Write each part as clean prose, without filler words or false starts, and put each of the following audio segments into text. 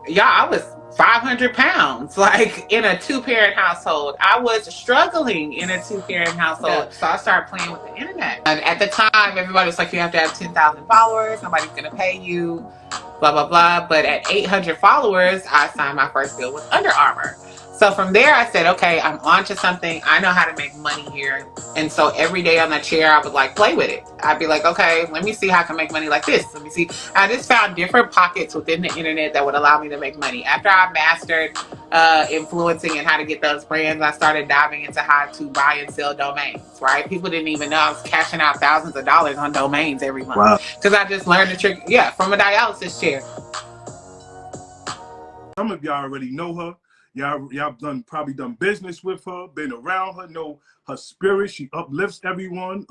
Y'all, I was 500 pounds, like in a two-parent household. I was struggling in a two-parent household. So I started playing with the internet. And at the time, everybody was like, you have to have 10,000 followers. Nobody's going to pay you, blah, blah, blah. But at 800 followers, I signed my first deal with Under Armour. So from there, I said, okay, I'm onto something. I know how to make money here. And so every day on the chair, I would like play with it. I'd be like, okay, let me see how I can make money like this. Let me see. I just found different pockets within the internet that would allow me to make money. After I mastered influencing and how to get those brands, I started diving into how to buy and sell domains, right? People didn't even know I was cashing out thousands of dollars on domains every month Wow. because I just learned the trick, yeah, from a dialysis chair. Some of y'all already know her. Y'all probably done business with her, been around her, know her spirit. She uplifts everyone.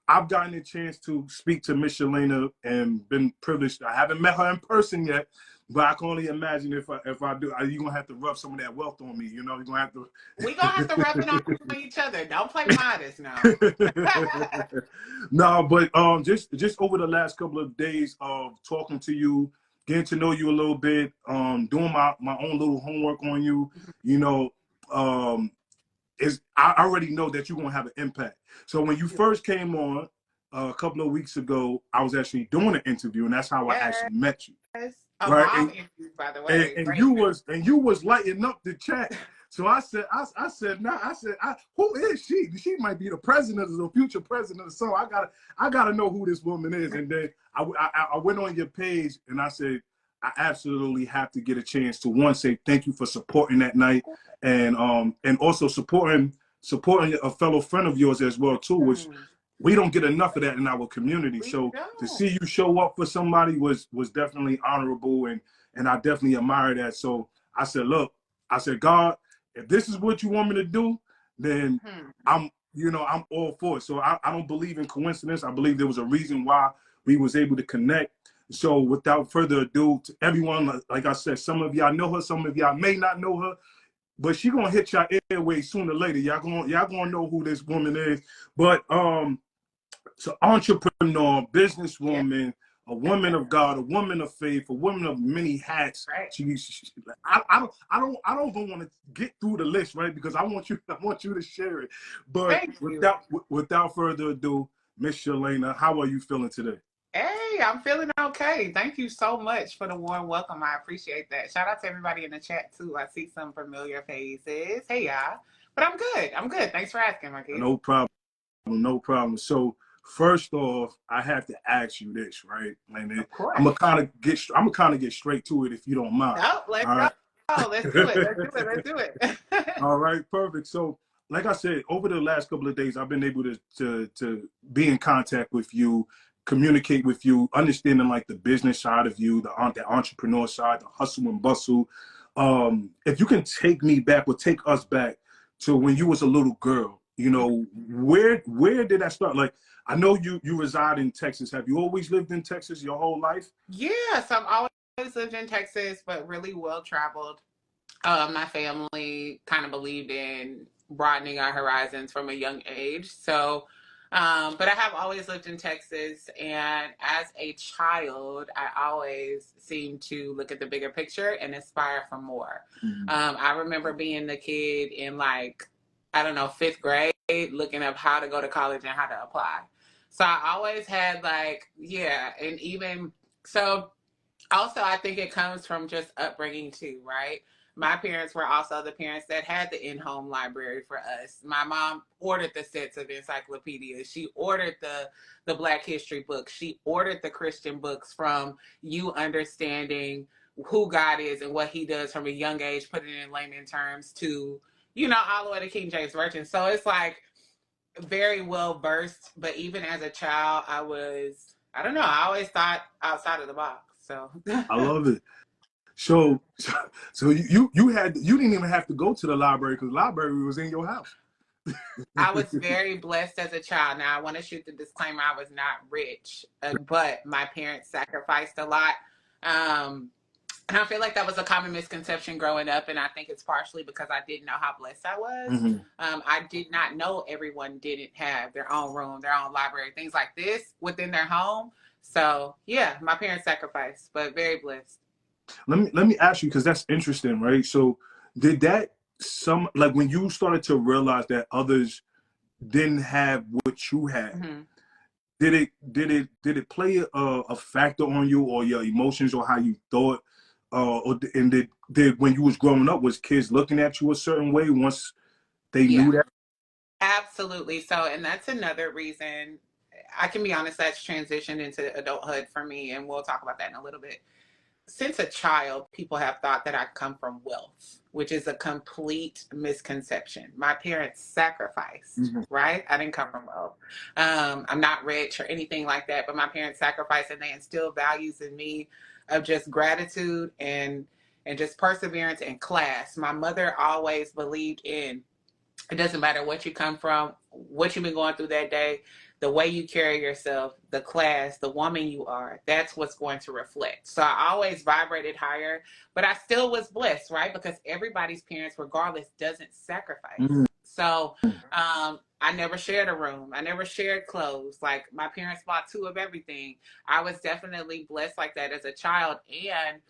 I've gotten a chance to speak to Miss Shalainna and been privileged. I haven't met her in person yet, but I can only imagine if I do, you're gonna have to rub some of that wealth on me. You know, you're gonna have to. We gonna have to rub it on each other. Don't play modest now. No, but just over the last couple of days of talking to you, getting to know you a little bit, doing my own little homework on you, you know, is I already know that you're gonna have an impact. So when you first came on a couple of weeks ago, I was actually doing an interview, and that's how I Yes. actually met you, A right? mob interview, by the way. And Great. you was lighting up the chat. So I said, nah, who is she? She might be the president of the future president of the song. I gotta know who this woman is. And then I went on your page and I said, I absolutely have to get a chance to one say thank you for supporting that night, and also supporting a fellow friend of yours as well too, which we don't get enough of that in our community. So to see you show up for somebody was definitely honorable, and I definitely admire that. So I said, look, I said, God, if this is what you want me to do, then I'm all for it. So I don't believe in coincidence. I believe there was a reason why we was able to connect. So without further ado, to everyone, like I said, some of y'all know her, some of y'all may not know her, but she gonna hit y'all airways sooner or later. Y'all gonna know who this woman is. But so entrepreneur, businesswoman, a woman of God, a woman of faith, a woman of many hats. Right. I don't even want to get through the list, right? Because I want you to share it. But Thank you. without further ado, Miss Shalainna, how are you feeling today? Hey, I'm feeling okay. Thank you so much for the warm welcome. I appreciate that. Shout out to everybody in the chat too. I see some familiar faces. Hey y'all. But I'm good. I'm good. Thanks for asking, my kid. No problem. No problem. So first off, I have to ask you this, right? And Of course. I'm gonna kind of get straight to it if you don't mind. Oh, let's All go. right. Oh, let's do it. Let's do it. Let's do it. All right, perfect. So, like I said, over the last couple of days, I've been able to be in contact with you, communicate with you, understanding like the business side of you, the entrepreneur side, the hustle and bustle. If you can take me back or take us back to when you was a little girl, you know, where did that start? Like, I know you reside in Texas. Have you always lived in Texas your whole life? Yes, I've always lived in Texas, but really well traveled. My family kind of believed in broadening our horizons from a young age. So, but I have always lived in Texas. And as a child, I always seemed to look at the bigger picture and aspire for more. I remember being the kid in like, I don't know, fifth grade, looking up how to go to college and how to apply. So I always had like, yeah. And even so, also, I think it comes from just upbringing too, right? My parents were also the parents that had the in-home library for us. My mom ordered the sets of encyclopedias. She ordered the Black History books. She ordered the Christian books from you understanding who God is and what He does from a young age, putting it in layman terms to, all the way to King James Version. So it's like very well versed. But even as a child, I don't know, I always thought outside of the box. So I love it. So, so you didn't even have to go to the library because the library was in your house. I was very blessed as a child. Now, I want to shoot the disclaimer, I was not rich, but my parents sacrificed a lot. Um, and I feel like that was a common misconception growing up. And I think it's partially because I didn't know how blessed I was. I did not know everyone didn't have their own room, their own library, things like this within their home. So, yeah, my parents sacrificed, but very blessed. Let me ask you, because that's interesting, right? So did that like when you started to realize that others didn't have what you had, Mm-hmm. did it play a factor on you or your emotions or how you thought? And did when you was growing up, was kids looking at you a certain way once they Yeah, knew that? absolutely. So, and that's another reason I can be honest, that's transitioned into adulthood for me, and we'll talk about that in a little bit. Since a child, people have thought that I come from wealth, which is a complete misconception. My parents sacrificed, Mm-hmm. right? I didn't come from wealth. I'm not rich or anything like that, but my parents sacrificed and they instilled values in me of just gratitude and just perseverance and class. My mother always believed in it doesn't matter what you come from, what you've been going through that day, the way you carry yourself, the class, the woman you are, that's what's going to reflect. So I always vibrated higher, but I still was blessed, right? Because everybody's parents, regardless, doesn't sacrifice. Mm-hmm. So I never shared a room. I never shared clothes. Like my parents bought two of everything. I was definitely blessed like that as a child. And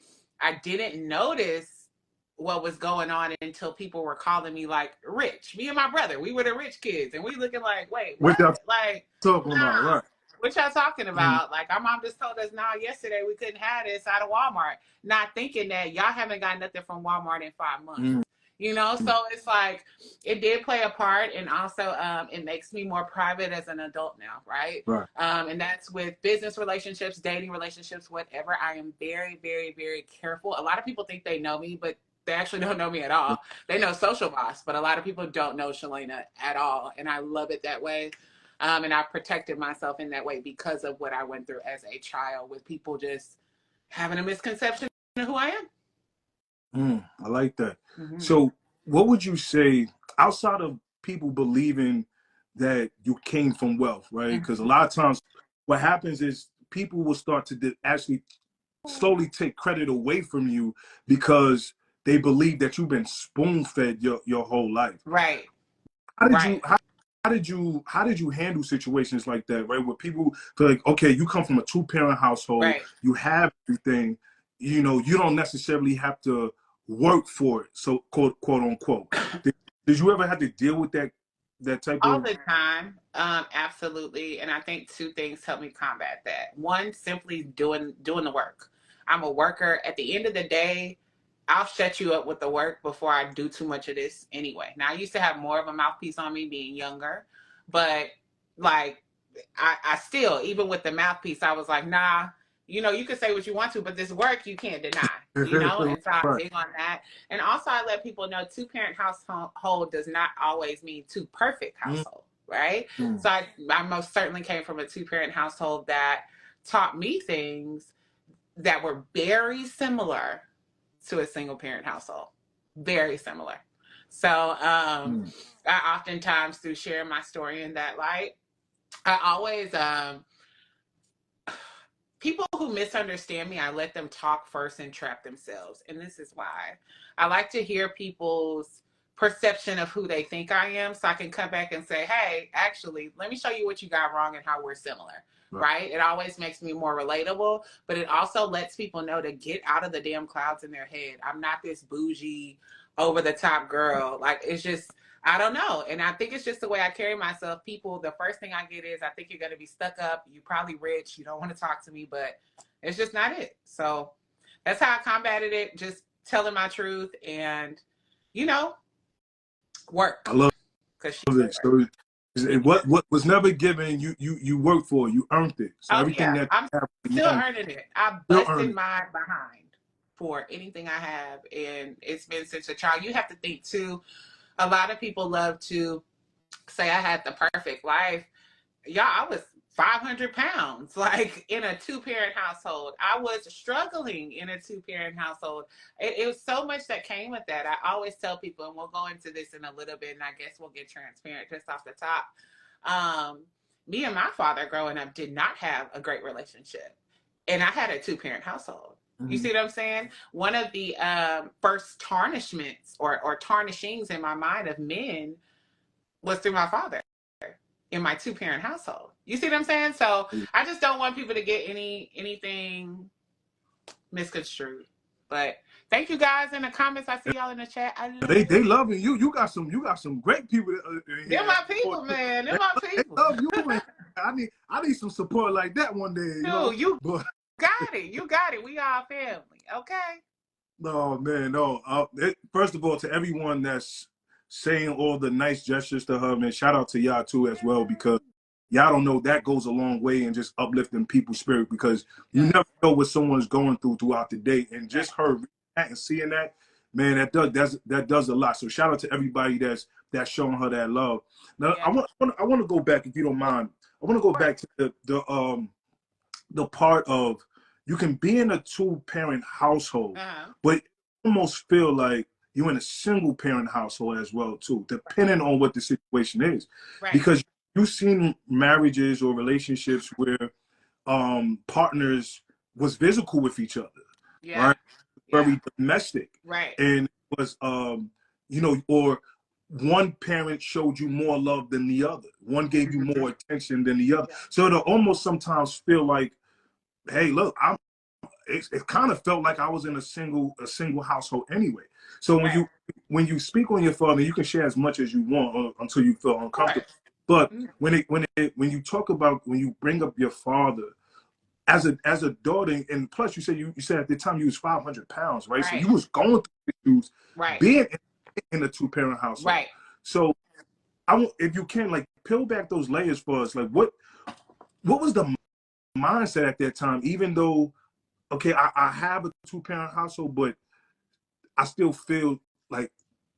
I didn't notice what was going on until people were calling me like rich. Me and my brother, we were the rich kids, and we looking like, wait, what? What y'all Like, talking about, nah, right? what y'all talking Mm-hmm. about? Like, our mom just told us, nah, yesterday we couldn't have this out of Walmart. Not thinking that y'all haven't got nothing from Walmart in 5 months. Mm-hmm. You know, so it's like it did play a part, and also it makes me more private as an adult now, right? Right. And that's with business relationships, dating relationships, whatever. I am very, very, very careful. A lot of people think they know me, but they actually don't know me at all. They know Social Boss, but a lot of people don't know Shalainna at all. And I love it that way. And I've protected myself in that way because of what I went through as a child with people just having a misconception of who I am. I like that. Mm-hmm. So, what would you say outside of people believing that you came from wealth, right? Because a lot of times, what happens is people will start to actually slowly take credit away from you because they believe that you've been spoon fed your whole life. Right, How did you right, how did you handle situations like that, right? Where people feel like, okay, you come from a two-parent household, right. you have everything, you don't necessarily have to work for it, so quote unquote. Did you ever have to deal with that type All of the time, absolutely. And I think two things help me combat that. One, simply doing the work. I'm a worker. At the end of the day, I'll shut you up with the work before I do too much of this anyway. Now I used to have more of a mouthpiece on me being younger, but like I still, even with the mouthpiece, I was like, nah, you can say what you want to, but this work you can't deny, and so I'm right? big on that. And also I let people know two-parent household does not always mean two perfect household, right? Mm-hmm. So I most certainly came from a two-parent household that taught me things that were very similar to a single parent household. Very similar. So I oftentimes do share my story in that light. I always people who misunderstand me, I let them talk first and trap themselves. And this is why. I like to hear people's perception of who they think I am so I can come back and say, hey, actually, let me show you what you got wrong and how we're similar. Right? It always makes me more relatable, but it also lets people know to get out of the damn clouds in their head. I'm not this bougie, over the top girl. Like, it's just, I don't know. And I think it's just the way I carry myself. People, the first thing I get is, I think you're going to be stuck up. You're probably rich. You don't want to talk to me, but it's just not it. So that's how I combated it. Just telling my truth and, you know, I work. love Because she it. worked. So what was never given, you worked for, you earned it. So Oh, everything yeah. that I'm you have at the still moment, earning it. I still earned busted it. my behind for anything I have. And it's been since a child. You have to think, too, a lot of people love to say I had the perfect life. Y'all, I was 500 pounds, like in a two-parent household. I was struggling in a two-parent household. It was so much that came with that. I always tell people, and we'll go into this in a little bit, and I guess we'll get transparent just off the top. Um, Me and my father growing up did not have a great relationship. And I had a two-parent household. You Mm-hmm. see what I'm saying? One of the first tarnishments or tarnishings in my mind of men was through my father in my two-parent household. You see what I'm saying? So I just don't want people to get anything misconstrued. But thank you guys in the comments. I see y'all in the chat. I love They loving you. You got some great people in here. They're my people, man. They're my people. They love you, man. I need some support like that one day. You know, you but got it. You got it. We all family. Okay. no, man, no. First of all, to everyone that's saying all the nice gestures to her, man, shout out to y'all too as well, because y'all don't know that goes a long way in just uplifting people's spirit, because you never know what someone's going throughout the day, and just her and seeing that, man, that does a lot. So shout out to everybody that's showing her that love. Now, I want to go back, if you don't mind. I want to go back to the part of, you can be in a two-parent household, but you almost feel like you're in a single-parent household as well too, depending on what the situation is. Because you've seen marriages or relationships where partners was physical with each other, right? Very domestic, and it was you know, or one parent showed you more love than the other. One gave you more attention than the other. So it'll almost sometimes feel like, hey, look, it kind of felt like I was in a single household anyway. So when you speak on your father, you can share as much as you want until you feel uncomfortable. But when you talk about, when you bring up your father as a daughter, and plus you said at the time you was 500 pounds, right? So you was going through issues, being in a two-parent household. So if you can, like, peel back those layers for us, like what was the mindset at that time, even though, okay, I have a two-parent household, but I still feel like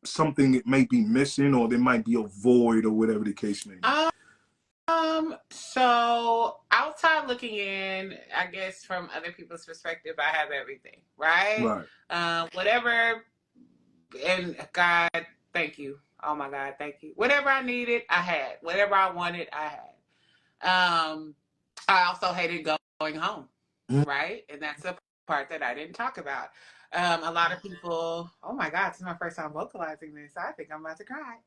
something may be missing, or there might be a void, or whatever the case may be. So outside looking in, I guess from other people's perspective, I have everything, right? Whatever, and God, thank you. Oh my God, thank you. Whatever I needed, I had. Whatever I wanted, I had. I also hated going home, right? And that's the part that I didn't talk about. A lot of people, oh my God, this is my first time vocalizing this. I think I'm about to cry.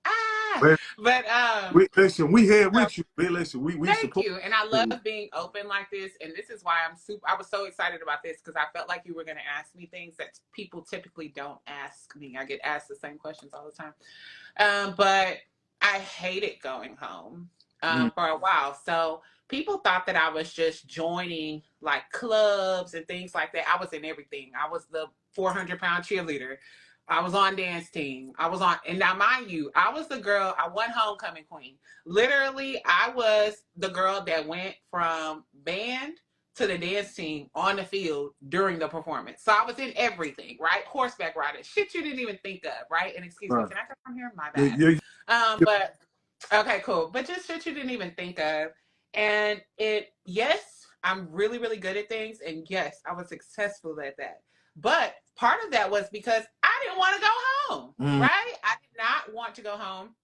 Listen, we here with you. Listen, we thank support you. And I love being open like this. And this is why I was so excited about this, because I felt like you were going to ask me things that people typically don't ask me. I get asked the same questions all the time. But I hated going home for a while. So people thought that I was just joining like clubs and things like that. I was in everything. I was the 400-pound cheerleader. I was on dance team. And now mind you, I was the girl, I won homecoming queen. Literally, I was the girl that went from band to the dance team on the field during the performance. So I was in everything, right? Horseback riding, shit you didn't even think of, right? And excuse me, can I come here? My bad. But okay, cool. But just shit you didn't even think of. And yes, I'm really, really good at things. And yes, I was successful at that. But part of that was because I didn't want to go home, right? I did not want to go home.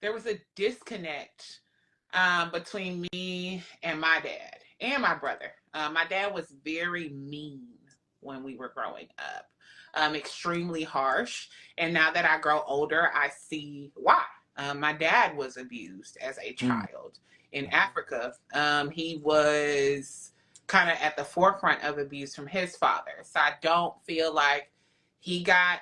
There was a disconnect between me and my dad and my brother. My dad was very mean when we were growing up, extremely harsh. And now that I grow older, I see why. My dad was abused as a child in Africa. He was kind of at the forefront of abuse from his father. So I don't feel like he got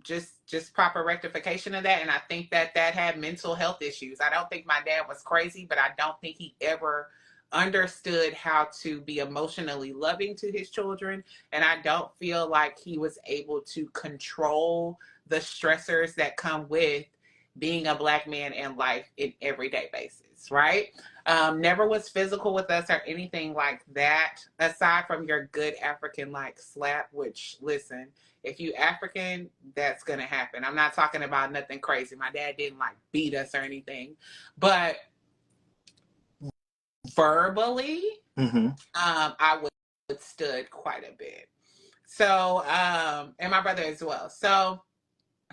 just proper rectification of that. And I think that had mental health issues. I don't think my dad was crazy, but I don't think he ever understood how to be emotionally loving to his children. And I don't feel like he was able to control the stressors that come with being a Black man in life in everyday basis, right? Never was physical with us or anything like that, aside from your good African like slap, which, listen, if you African, that's going to happen. I'm not talking about nothing crazy. My dad didn't like beat us or anything, but verbally, I withstood quite a bit. So, and my brother as well. So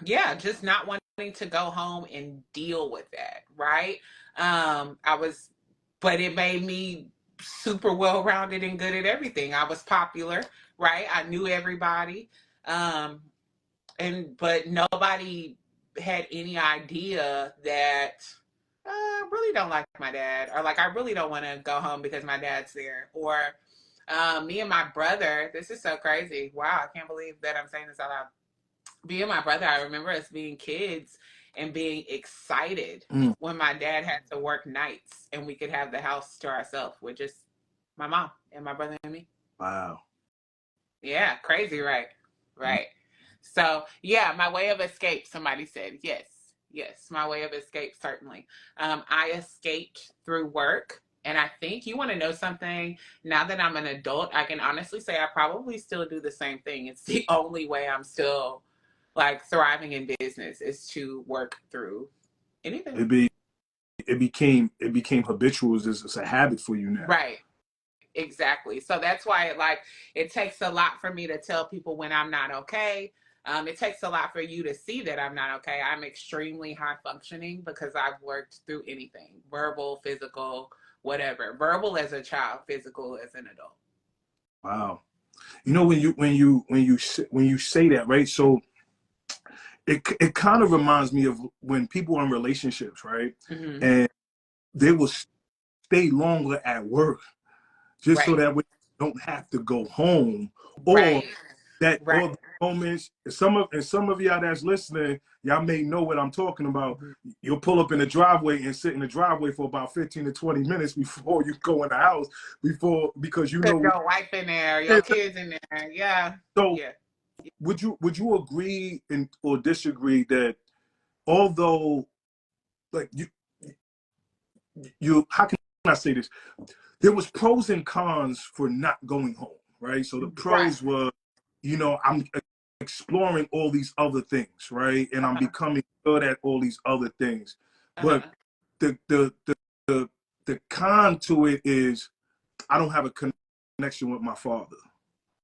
yeah, just not wanting to go home and deal with that, right? But it made me super well-rounded and good at everything. I was popular, right? I knew everybody. But nobody had any idea that I really don't like my dad, or like I really don't want to go home because my dad's there, or Me and my brother, this is so crazy. Wow, I can't believe that I'm saying this out loud. Me and my brother, I remember us being kids and being excited when my dad had to work nights and we could have the house to ourselves with just my mom and my brother and me. Wow. Yeah, crazy, right? Right. So, yeah, my way of escape, somebody said. Yes, yes, my way of escape, certainly. I escaped through work. And I think you want to know something. Now that I'm an adult, I can honestly say I probably still do the same thing. It's the only way I'm still like thriving in business is to work through anything. It became habitual. It's a habit for you now. Right. Exactly. So that's why it takes a lot for me to tell people when I'm not okay. It takes a lot for you to see that I'm not okay. I'm extremely high functioning because I've worked through anything, verbal, physical, whatever. Verbal as a child, physical as an adult. Wow. You know, when you say that, right? So it kind of reminds me of when people are in relationships, right? Mm-hmm. And they will stay longer at work just so Right. that we don't have to go home, or Right. that Right. all the moments. Some of y'all that's listening, y'all may know what I'm talking about. Mm-hmm. You'll pull up in the driveway and sit in the driveway for about 15 to 20 minutes before you go in the house, because you Because know. your wife in there, your kids in there. Yeah. So Yeah. would you agree or disagree that although, like, you how can I say this? There was pros and cons for not going home, right? So the Right. pros were, I'm exploring all these other things, right? And I'm Uh-huh. becoming good at all these other things. But Uh-huh. the the the the, the con to it is I don't have a connection with my father.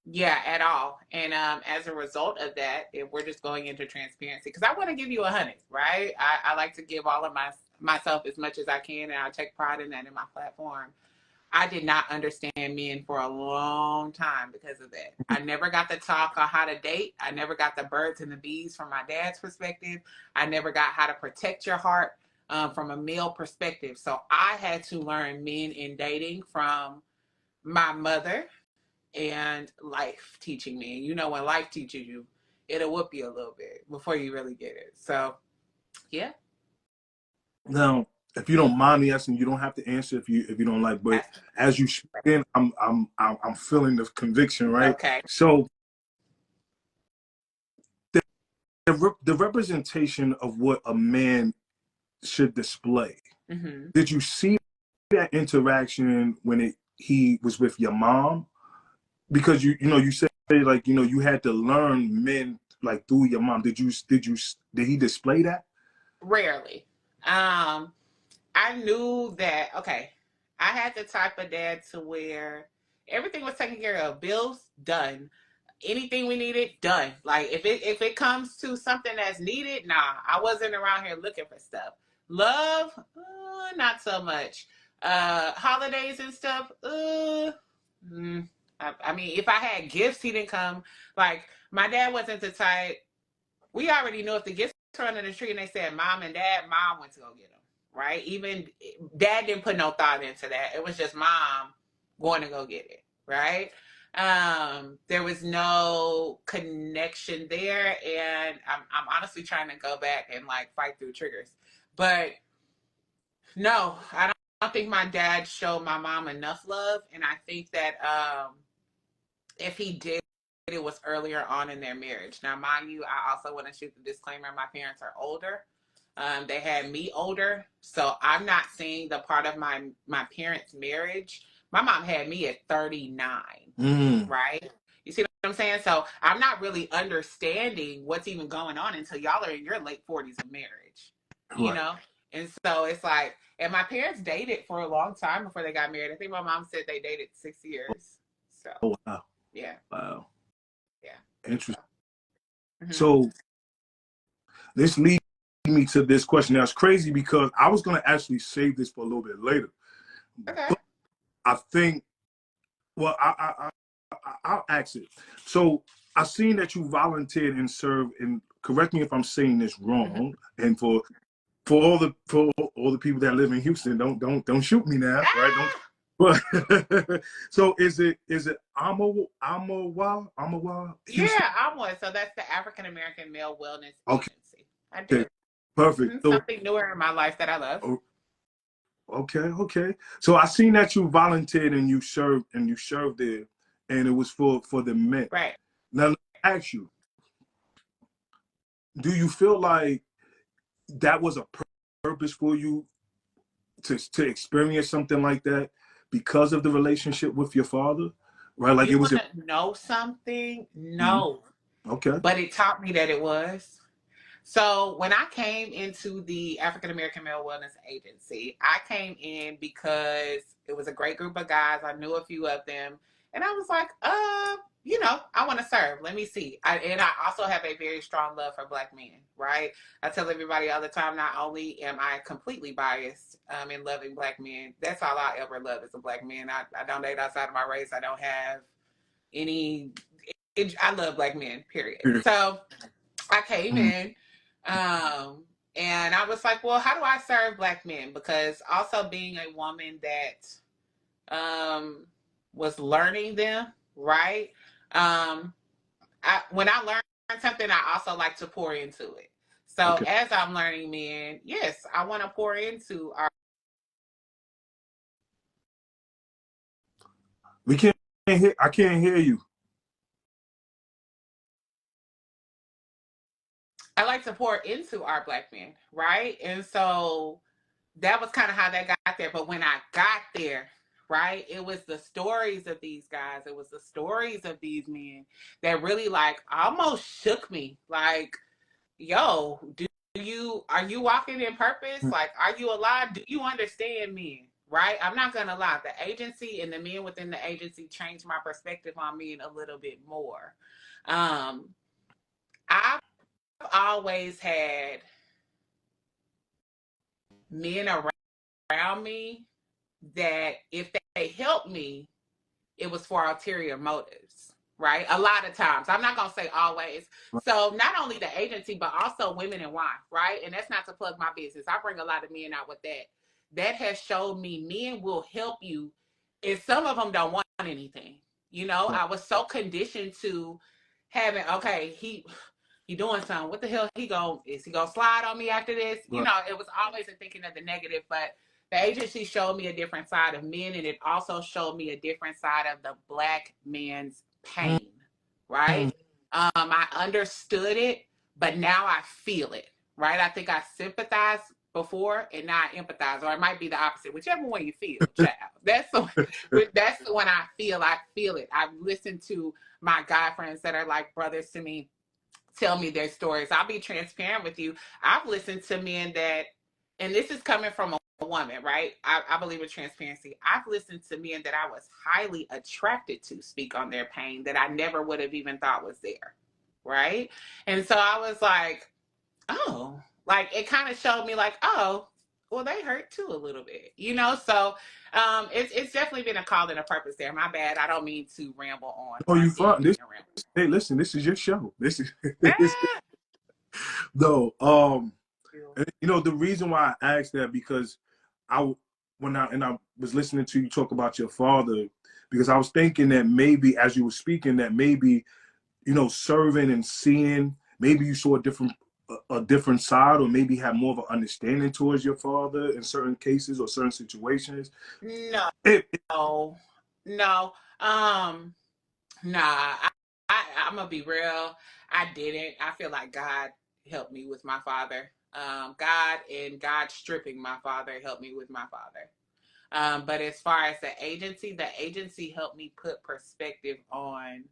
Yeah, at all. And as a result of that, if we're just going into transparency, because I want to give you 100, right? I like to give all of myself as much as I can, and I take pride in that in my platform. I did not understand men for a long time because of that. I never got the talk on how to date. I never got the birds and the bees from my dad's perspective. I never got how to protect your heart from a male perspective. So I had to learn men in dating from my mother and life teaching me. And you know, when life teaches you, it'll whoop you a little bit before you really get it. So, yeah. Now, if you don't mind me asking, you don't have to answer if you don't like. But as you speak in, I'm feeling the conviction, right? Okay. So the representation of what a man should display. Mm-hmm. Did you see that interaction when he was with your mom? Because you said, like, you had to learn men like through your mom. Did he display that? Rarely. I knew that, okay, I had the type of dad to where everything was taken care of. Bills, done. Anything we needed, done. Like if it comes to something that's needed, nah, I wasn't around here looking for stuff. Love, not so much. Holidays and stuff, I mean, if I had gifts, he didn't come. Like my dad wasn't the type. We already knew if the gifts were under the tree and they said mom and dad, mom went to go get them. Right? Even dad didn't put no thought into that. It was just mom going to go get it. Right? There was no connection there, and I'm honestly trying to go back and like fight through triggers. But no, I don't think my dad showed my mom enough love, and I think that if he did, it was earlier on in their marriage. Now, mind you, I also want to shoot the disclaimer: my parents are older. They had me older, so I'm not seeing the part of my parents' marriage. My mom had me at 39, right? You see what I'm saying? So I'm not really understanding what's even going on until y'all are in your late 40s of marriage, you Right. know? And so it's like, and my parents dated for a long time before they got married. I think my mom said they dated 6 years. So, Oh, wow. yeah. Wow. Yeah. Interesting. Mm-hmm. So this leads me to this question. Now, it's crazy because I was going to actually save this for a little bit later, Okay. but I think, well, I'll ask it. So I seen that you volunteered and served, and correct me if I'm saying this wrong. Mm-hmm. And for all the people that live in Houston, don't shoot me now, right? Don't. Ah! So is it Amawa Houston? Yeah, I'm one. So that's the African American Male Wellness Okay, Agency. I do. perfect. So Something newer in my life that I love. okay. So I seen that you volunteered and you served there, and it was for the men. Right. Now let me ask you, do you feel like that was a purpose for you to experience something like that because of the relationship with your father, right? Like You it was. want to know something? Mhm. No. Okay. But it taught me that it was. So when I came into the African American Male Wellness Agency, I came in because it was a great group of guys. I knew a few of them. And I was like, I want to serve. Let me see. And I also have a very strong love for Black men, right? I tell everybody all the time, not only am I completely biased in loving Black men, that's all I ever love is a Black man. I don't date outside of my race. I don't have any, I love Black men, period. So I came Mhm. in and I was like, well, how do I serve Black men? Because also being a woman that was learning them, right? Um, when I learn something, I also like to pour into it. So Okay. as I'm learning men, yes, I want to pour into our. We can't hear. I can't hear you. I like to pour into our Black men, right? And so that was kind of how that got there. But when I got there, right, it was the stories of these guys, it was the stories of these men that really like almost shook me. Like, yo, are you walking in purpose? Like, are you alive? Do you understand men? Right? I'm not gonna lie. The agency and the men within the agency changed my perspective on men a little bit more. Um, I've always had men around me that if they helped me, it was for ulterior motives, right? A lot of times. I'm not going to say always. So not only the agency, but also women and wine, right? And that's not to plug my business. I bring a lot of men out with that. That has showed me men will help you if some of them don't want anything. I was so conditioned to having, okay, he doing something. What the hell is he gonna slide on me after this? Right. It was always a thinking of the negative, but the agency showed me a different side of men, and it also showed me a different side of the Black man's pain, right? I understood it, but now I feel it, right? I think I sympathized before and now I empathize, or it might be the opposite, whichever one you feel, child. That's the one I feel it. I've listened to my guy friends that are like brothers to me tell me their stories. I'll be transparent with you. I've listened to men that, and this is coming from a woman, right? I believe in transparency. I've listened to men that I was highly attracted to speak on their pain that I never would have even thought was there, right? And so I was like, oh, like it kind of showed me like, oh, well, they hurt too a little bit. So it's definitely been a call and a purpose there. My bad. I don't mean to ramble on, Oh, or I you feel like fun. I'm This. being ramble. Hey, listen. This is your show. This is. Ah! No. The reason why I asked that because I I was listening to you talk about your father because I was thinking that maybe as you were speaking that maybe serving and seeing maybe you saw a different side or maybe have more of an understanding towards your father in certain cases or certain situations. No, It, no. Nah. I'm gonna be real. I didn't. I feel like God helped me with my father. God stripping my father helped me with my father. But as far as the agency helped me put perspective on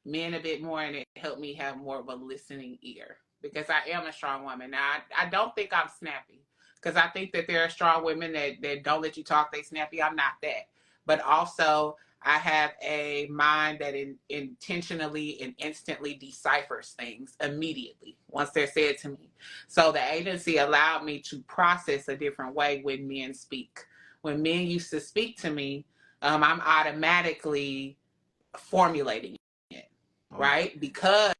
men a bit more, and it helped me have more of a listening ear because I am a strong woman. Now, I don't think I'm snappy because I think that there are strong women that don't let you talk, they snappy. I'm not that. But also, I have a mind that intentionally and instantly deciphers things immediately once they're said to me. So the agency allowed me to process a different way when men speak. When men used to speak to me, I'm automatically formulating it, okay. right? Because,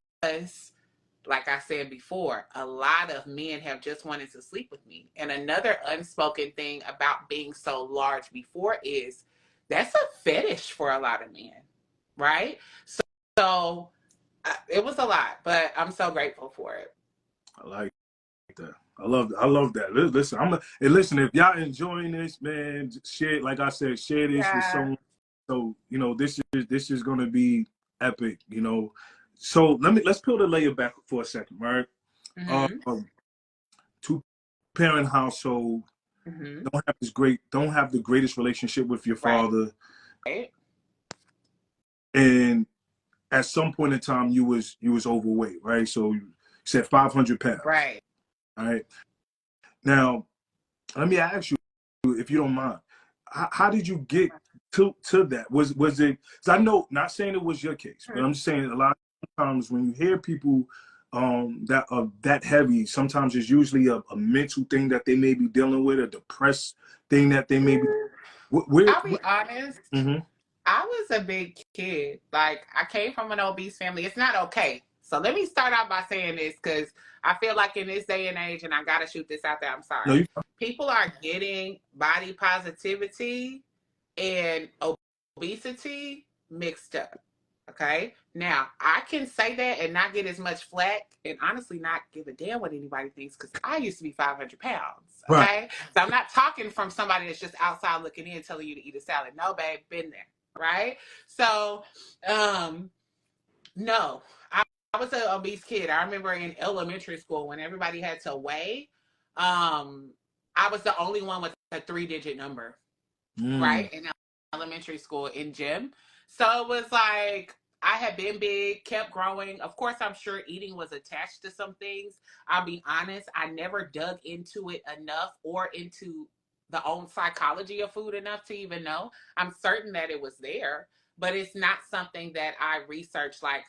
like I said before, a lot of men have just wanted to sleep with me. And another unspoken thing about being so large before is that's a fetish for a lot of men, right? So it was a lot, but I'm so grateful for it. I like that. I love that. Listen, listen, if y'all enjoying this, man, share, like I said, share this with Yeah. someone. So, this is gonna be epic, So let's peel the layer back for a second, right? Mm-hmm. Two parent household, Mm-hmm. don't have the greatest relationship with your Right. father. And at some point in time you was overweight, right? So you said 500 pounds. Right. All right. Now, let me ask you, if you don't mind, how did you get to that? Was it? Because I know, not saying it was your case, but I'm just saying a lot of times when you hear people that are that heavy, sometimes it's usually a mental thing that they may be dealing with, a depressed thing that they may be. I'll be honest. Mm-hmm. I was a big kid. Like, I came from an obese family. It's not okay. So let me start out by saying this, because I feel like in this day and age, and I got to shoot this out there, I'm No, sorry. People are getting body positivity and obesity mixed up. Okay. Now, I can say that and not get as much flack, and honestly not give a damn what anybody thinks, because I used to be 500 pounds. Okay. Right. So I'm not talking from somebody that's just outside looking in telling you to eat a salad. No, babe, been there. Right. So, no, I was an obese kid. I remember in elementary school when everybody had to weigh, I was the only one with a 3-digit number, right? In elementary school in gym. So it was like I had been big, kept growing. Of course, I'm sure eating was attached to some things. I'll be honest, I never dug into it enough or into the own psychology of food enough to even know. I'm certain that it was there, but it's not something that I researched like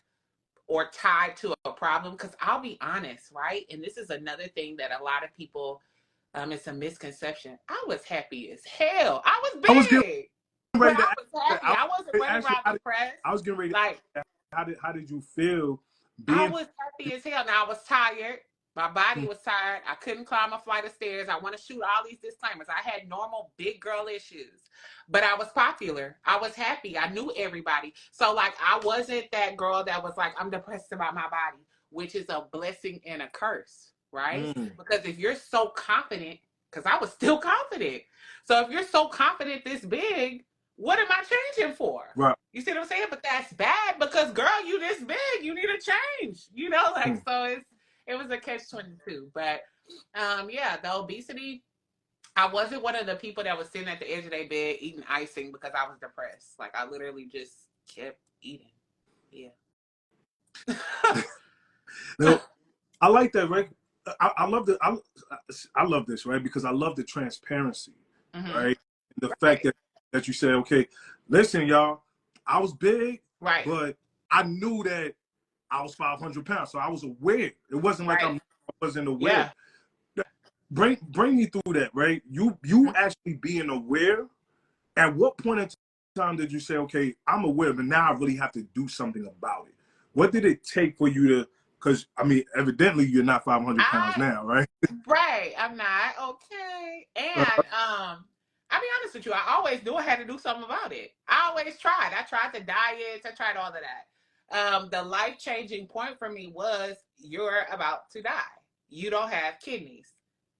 or tied to a problem. Because I'll be honest, right? And this is another thing that a lot of people, it's a misconception. I was happy as hell. I was I was getting big, but ready to I ask was happy. I wasn't running around depressed. I was getting ready to Like, ask, how did you feel I being was happy as hell. Now, I was tired. My body was tired. I couldn't climb a flight of stairs. I want to shoot all these disclaimers. I had normal big girl issues, but I was popular. I was happy. I knew everybody. So, like, I wasn't that girl that was like, I'm depressed about my body, which is a blessing and a curse, right? Because if you're so confident, because I was still confident. So if you're so confident this big, what am I changing for? Right. You see what I'm saying? But that's bad because, girl, you this big, you need a change. Like, so it was a catch-22. But yeah, the obesity, I wasn't one of the people that was sitting at the edge of their bed eating icing because I was depressed. Like, I literally just kept eating. Yeah. No, I like that, right? I love I love this, right? Because I love the transparency, right? The fact that you say, okay, listen, y'all, I was big, right, but I knew that I was 500 pounds, so I was aware. It wasn't like I wasn't aware. Yeah. Bring me through that, right? You actually being aware. At what point in time did you say, okay, I'm aware, but now I really have to do something about it? What did it take for you to? Because I mean, evidently you're not 500 pounds now, right? Right, I'm not. Okay. And I'll be honest with you, I always knew I had to do something about it. I always tried. I tried the diets, I tried all of that. The life-changing point for me was you're about to die. You don't have kidneys.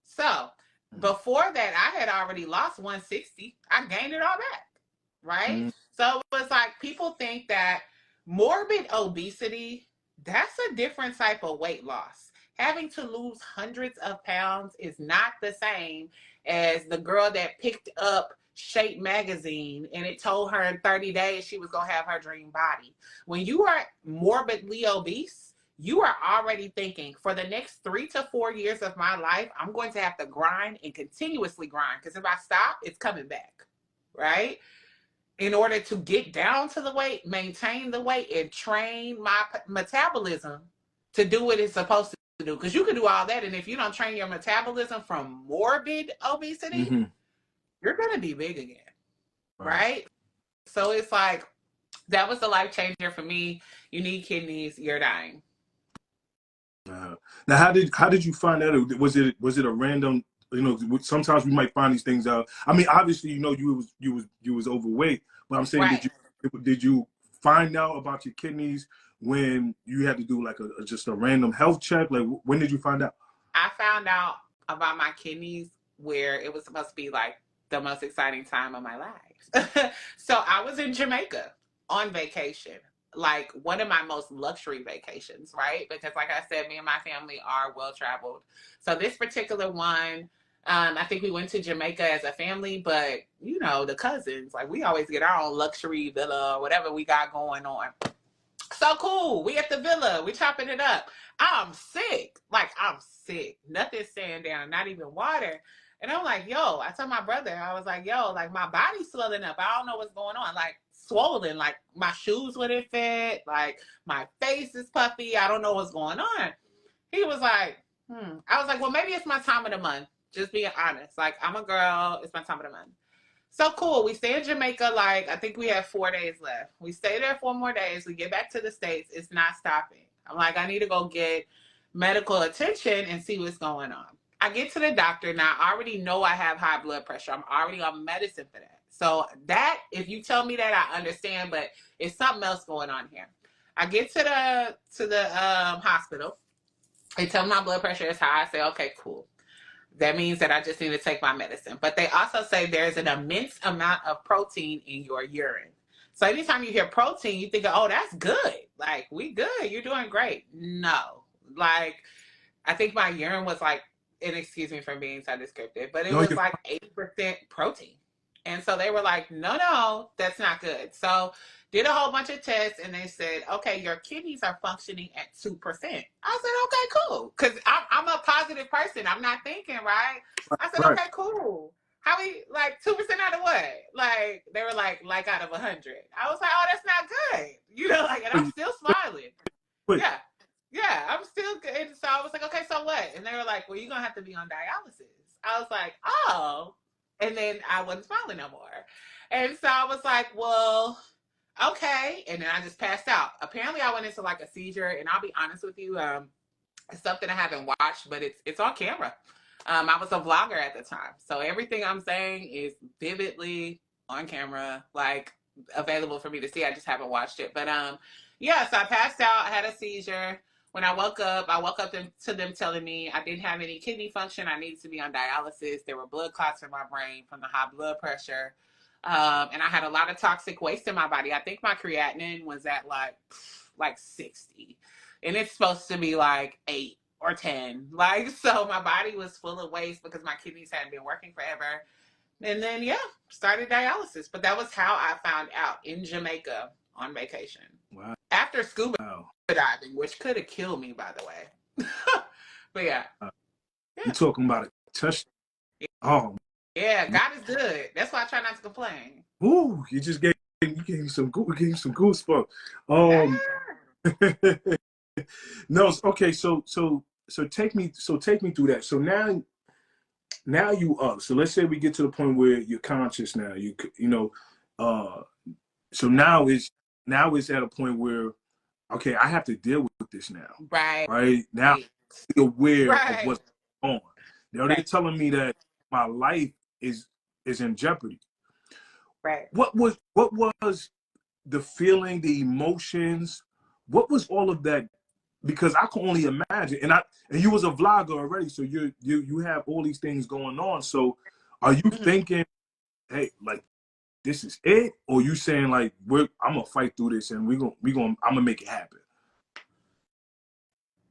So before that, I had already lost 160. I gained it all back. Right? So it was like people think that morbid obesity, that's a different type of weight loss. Having to lose hundreds of pounds is not the same as the girl that picked up Shape magazine and it told her in 30 days she was going to have her dream body. When you are morbidly obese, you are already thinking for the next 3 to 4 years of my life, I'm going to have to grind and continuously grind, because if I stop, it's coming back, right? In order to get down to the weight, maintain the weight, and train my metabolism to do what it's supposed to do. Because you can do all that, and if you don't train your metabolism from morbid obesity, you're going to be big again, right? So it's like, that was the life changer for me. You need kidneys, you're dying. Now, how did you find that? Was it a random sometimes we might find these things out. I mean, obviously, you was overweight, but I'm saying, Right. did you find out about your kidneys when you had to do like just a random health check? Like, when did you find out? I found out about my kidneys where it was supposed to be like the most exciting time of my life. So I was in Jamaica on vacation, like one of my most luxury vacations, right? Because, like I said, me and my family are well traveled. So this particular one, I think we went to Jamaica as a family, but the cousins, like we always get our own luxury villa, whatever we got going on. So cool. We at the villa. We chopping it up. I'm sick. Like, I'm sick. Nothing's staying down, not even water. And I'm like, yo, I told my brother, I was like, yo, like my body's swelling up. I don't know what's going on. Like, swollen. Like, my shoes wouldn't fit. Like, my face is puffy. I don't know what's going on. He was like, I was like, well, maybe it's my time of the month. Just being honest. Like, I'm a girl. It's my time of the month. So cool. We stay in Jamaica. Like, I think we have 4 days left. We stay there 4 more days. We get back to the States. It's not stopping. I'm like, I need to go get medical attention and see what's going on. I get to the doctor. Now, I already know I have high blood pressure. I'm already on medicine for that. So that, if you tell me that, I understand, but it's something else going on here. I get to the hospital. They tell me my blood pressure is high. I say, okay, cool. That means that I just need to take my medicine. But they also say there's an immense amount of protein in your urine. So anytime you hear protein, you think, oh, that's good. Like, we good. You're doing great. No. Like, I think my urine was like, and excuse me for being so descriptive, but it No, was you like 80% protein. And so they were like, no, that's not good. So did a whole bunch of tests and they said, okay, your kidneys are functioning at 2%. I said, okay, cool. Because I'm a positive person. I'm not thinking, right? I said, right. okay, cool. How we, like, 2% out of what? Like, they were like out of 100. I was like, oh, that's not good. Like, and I'm still smiling. Wait, Yeah. Yeah, I'm still good. And so I was like, okay, so what? And they were like, well, you're going to have to be on dialysis. I was like, oh. And then I wasn't smiling no more. And so I was like, well, okay. And then I just passed out. Apparently I went into like a seizure. And I'll be honest with you, it's something I haven't watched, but it's on camera. I was a vlogger at the time. So everything I'm saying is vividly on camera, like available for me to see. I just haven't watched it. But yeah, so I passed out. I had a seizure. When I woke up to them telling me I didn't have any kidney function. I needed to be on dialysis. There were blood clots in my brain from the high blood pressure. And I had a lot of toxic waste in my body. I think my creatinine was at like 60. And it's supposed to be like 8 or 10. Like, so my body was full of waste because my kidneys hadn't been working forever. And then, yeah, started dialysis. But that was how I found out in Jamaica on vacation. wow. After scuba diving, which could have killed me, by the way. But yeah. You're talking about a touch. Oh, yeah, God is good. That's why I try not to complain. ooh, you gave me some goosebumps. No, okay, so take me through that. So now you up. So let's say we get to the point where you're conscious now. So now it's at a point where, okay, I have to deal with this now. Right. Right now, be aware of what's going on. Now they're Right. telling me that my life is in jeopardy. Right. What was the feeling, the emotions? What was all of that? Because I can only imagine, and you was a vlogger already, so you have all these things going on. So are you thinking, hey, like, this is it, or you saying like, I'm gonna fight through this and I'm gonna make it happen?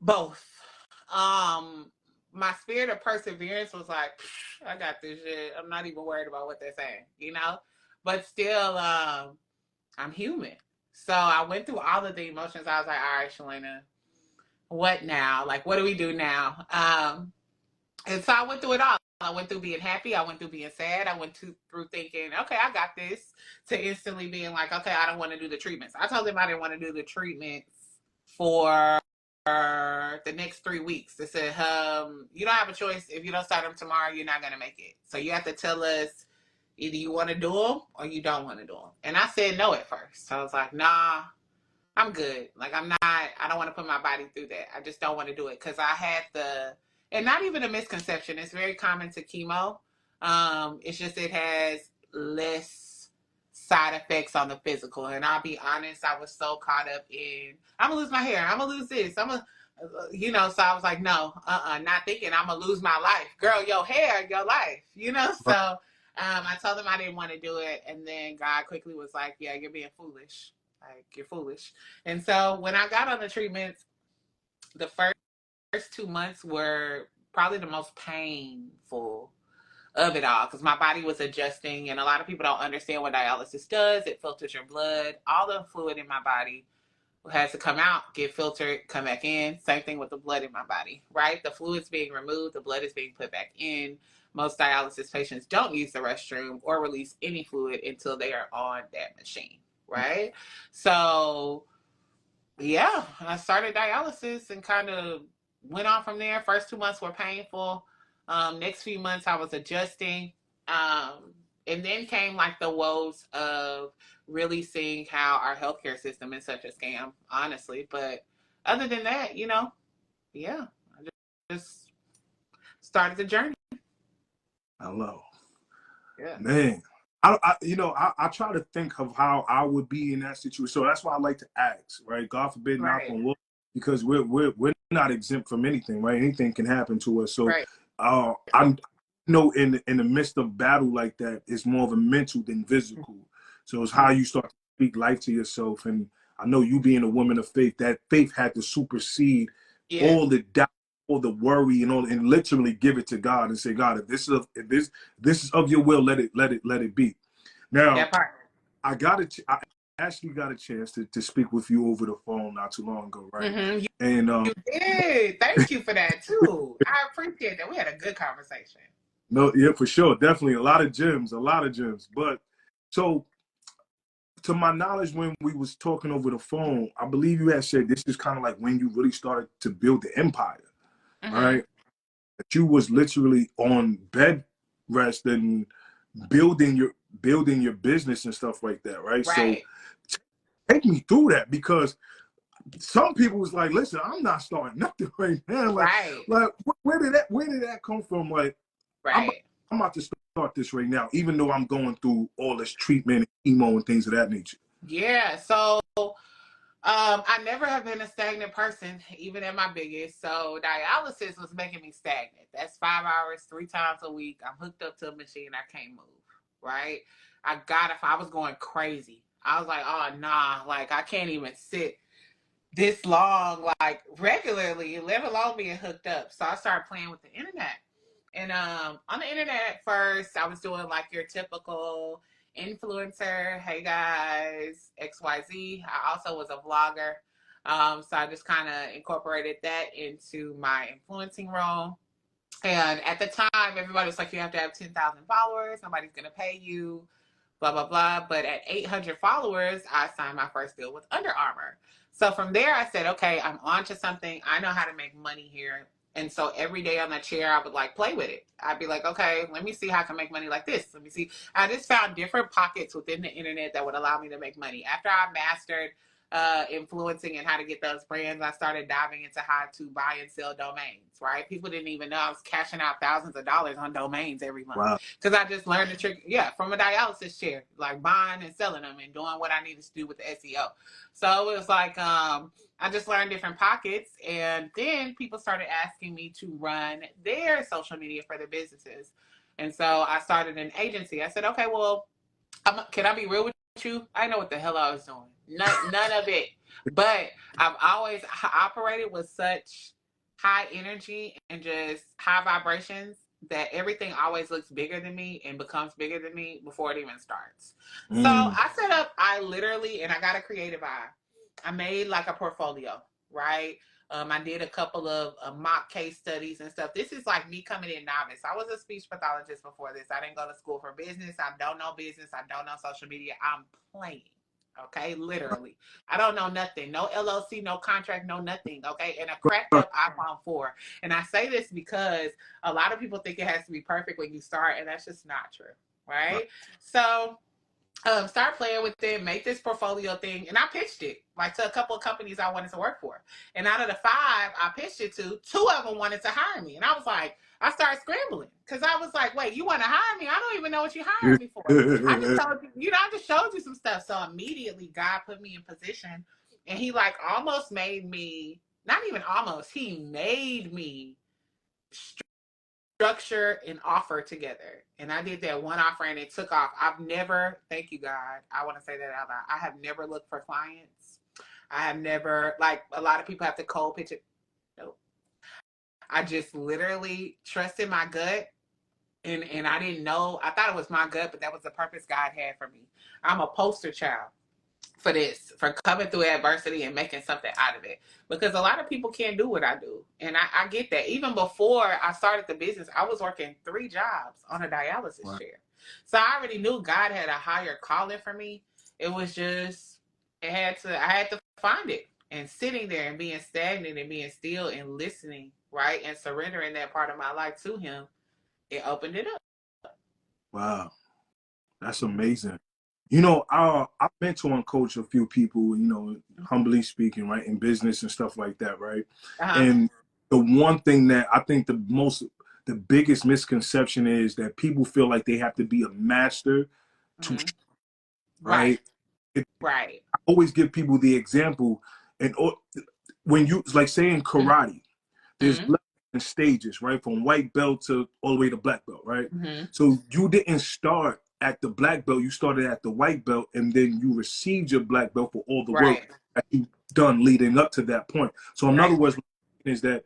Both. My spirit of perseverance was like, I got this shit. I'm not even worried about what they're saying, But still, I'm human. So I went through all of the emotions. I was like, all right, Shalainna, what now? Like, what do we do now? And so I went through it all. I went through being happy. I went through being sad. I went through thinking, okay, I got this, to instantly being like, okay, I don't want to do the treatments. I told them I didn't want to do the treatments for the next 3 weeks. They said, you don't have a choice. If you don't start them tomorrow, you're not going to make it. So you have to tell us either you want to do them or you don't want to do them. And I said no at first. So I was like, nah, I'm good. Like, I don't want to put my body through that. I just don't want to do it. Because I had the and not even a misconception. It's very common to chemo. It's just it has less side effects on the physical. And I'll be honest, I was so caught up in I'm gonna lose my hair, I'm gonna lose this, I'm gonna, so I was like, no, not thinking I'm gonna lose my life, girl. Your hair, your life, So I told him I didn't want to do it, and then God quickly was like, yeah, you're being foolish. Like, you're foolish. And so when I got on the treatments, the first 2 months were probably the most painful of it all, because my body was adjusting, and a lot of people don't understand what dialysis does. It filters your blood. All the fluid in my body has to come out, get filtered, come back in. Same thing with the blood in my body, right? The fluid's being removed, the blood is being put back in. Most dialysis patients don't use the restroom or release any fluid until they are on that machine, right? So yeah, I started dialysis and kind of went on from there. First 2 months were painful. Next few months I was adjusting. And then came like the woes of really seeing how our healthcare system is such a scam, honestly. But other than that, yeah, I just started the journey. Hello. Yeah. Man. I try to think of how I would be in that situation. So that's why I like to ask, right? God forbid, knock on wood, because we're not exempt from anything, right? Anything can happen to us. So I'm in the midst of battle like that, it's more of a mental than physical. So it's how you start to speak life to yourself. And I know you being a woman of faith, that faith had to supersede all the doubt, all the worry, and literally give it to God and say, God, if this is of your will, let it be. Now, I actually got a chance to speak with you over the phone not too long ago, right? Mm-hmm. And you did. Thank you for that too. I appreciate that. We had a good conversation. No, yeah, for sure, definitely a lot of gems. But so, to my knowledge, when we was talking over the phone, I believe you had said this is kind of like when you really started to build the empire, right? That you was literally on bed rest and building your business and stuff like that, right? So take me through that, because some people was like, listen, I'm not starting nothing right now. Like where did that come from? Like, I'm about to start this right now, even though I'm going through all this treatment and chemo and things of that nature. Yeah. So I never have been a stagnant person, even at my biggest. So dialysis was making me stagnant. That's 5 hours, 3 times a week. I'm hooked up to a machine. I can't move. Right. I was going crazy. I was like, oh nah, like I can't even sit this long, like regularly, let alone being hooked up. So I started playing with the internet. And on the internet at first, I was doing like your typical influencer, hey guys, XYZ. I also was a vlogger. So I just kind of incorporated that into my influencing role. And at the time, everybody was like, you have to have 10,000 followers. Nobody's going to pay you, blah, blah, blah. But at 800 followers, I signed my first deal with Under Armour. So from there, I said, okay, I'm on to something. I know how to make money here. And so every day on that chair, I would like play with it. I'd be like, okay, let me see how I can make money like this. Let me see. I just found different pockets within the internet that would allow me to make money. After I mastered influencing and how to get those brands, I started diving into how to buy and sell domains, right? People didn't even know I was cashing out thousands of dollars on domains every month. Because I just learned the trick, from a dialysis chair, like buying and selling them and doing what I needed to do with the SEO. So it was like, I just learned different pockets, and then people started asking me to run their social media for their businesses. And so I started an agency. I said, okay, well, can I be real with you? I know what the hell I was doing. None of it. But I've always operated with such high energy and just high vibrations that everything always looks bigger than me and becomes bigger than me before it even starts. So I literally, and I got a creative eye. I made like a portfolio, right? I did a couple of mock case studies and stuff. This is like me coming in novice. I was a speech pathologist before this. I didn't go to school for business. I don't know business. I don't know social media. I'm playing. Okay, literally. I don't know nothing. No LLC, no contract, no nothing. Okay, and a cracked up iPhone 4. And I say this because a lot of people think it has to be perfect when you start, and that's just not true, right? So start playing with it, make this portfolio thing. And I pitched it like to a couple of companies I wanted to work for. And out of the 5 I pitched it to, 2 of them wanted to hire me. And I was like, I started scrambling because I was like, wait, you want to hire me? I don't even know what you hired me for. I just told you, I just showed you some stuff. So immediately God put me in position, and he like almost made me, not even almost, he made me structure an offer together. And I did that one offer and it took off. I've never, thank you God, I want to say that out loud. I have never looked for clients. I have never, like a lot of people have to cold pitch it. Nope. I just literally trusted my gut, and I didn't know, I thought it was my gut, but that was the purpose God had for me. I'm a poster child for this, for coming through adversity and making something out of it. Because a lot of people can't do what I do. And I get that. Even before I started the business, I was working 3 jobs on a dialysis chair. So I already knew God had a higher calling for me. It was just, I had to find it. And sitting there and being stagnant and being still and listening, right? And surrendering that part of my life to him, it opened it up. Wow. That's amazing. You know, I mentor and coach a few people, you know, humbly speaking, right, in business and stuff like that, right? And the one thing that I think the biggest misconception is that people feel like they have to be a master to, right? Right. I always give people the example, and when you, like saying karate, there's levels and stages, right? From white belt to all the way to black belt, right? So you didn't start at the black belt, you started at the white belt, and then you received your black belt for all the work that you've done leading up to that point. So in other words, is that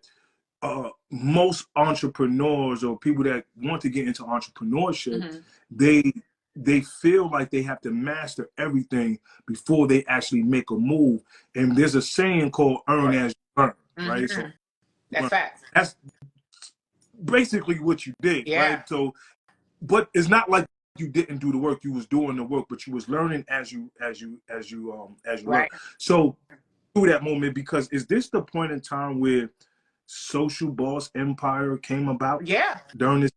most entrepreneurs or people that want to get into entrepreneurship, they feel like they have to master everything before they actually make a move. And there's a saying called "earn as you earn," right? So that's facts. That's basically what you did, right? So, but it's not like you didn't do the work. You was doing the work, but you was learning as you learn. So through that moment, because is this the point in time where Social Boss Empire came about? During this.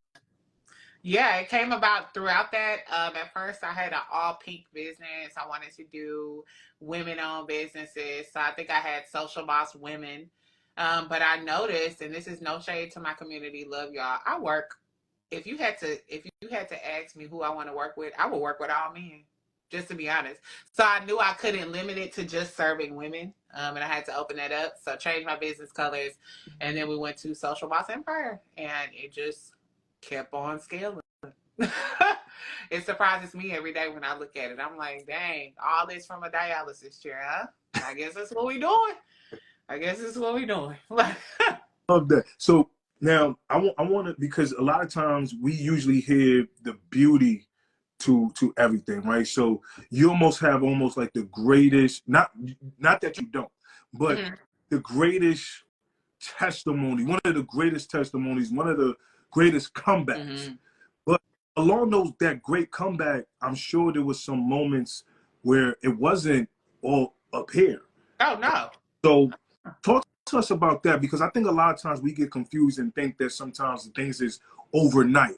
Yeah, it came about throughout that. At first, I had an all pink business. I wanted to do women-owned businesses. So I think I had Social Boss Women. But I noticed, and this is no shade to my community, love y'all. I work. If you had to ask me who I want to work with, I would work with all men. Just to be honest. So I knew I couldn't limit it to just serving women. And I had to open that up. So changed my business colors. And then we went to Social Boss Empire. And it just kept on scaling. It surprises me every day when I look at it. I'm like, dang, all this from a dialysis chair, huh? I guess that's what we doing. Love that. So now I want to, because a lot of times we usually hear the beauty to everything, right? So you almost have like the greatest, not that you don't, but the greatest testimony, one of the greatest testimonies, one of the greatest comebacks. But along that great comeback, I'm sure there was some moments where it wasn't all up here. Oh no. So talk to us about that, because I think a lot of times we get confused and think that sometimes the things is overnight,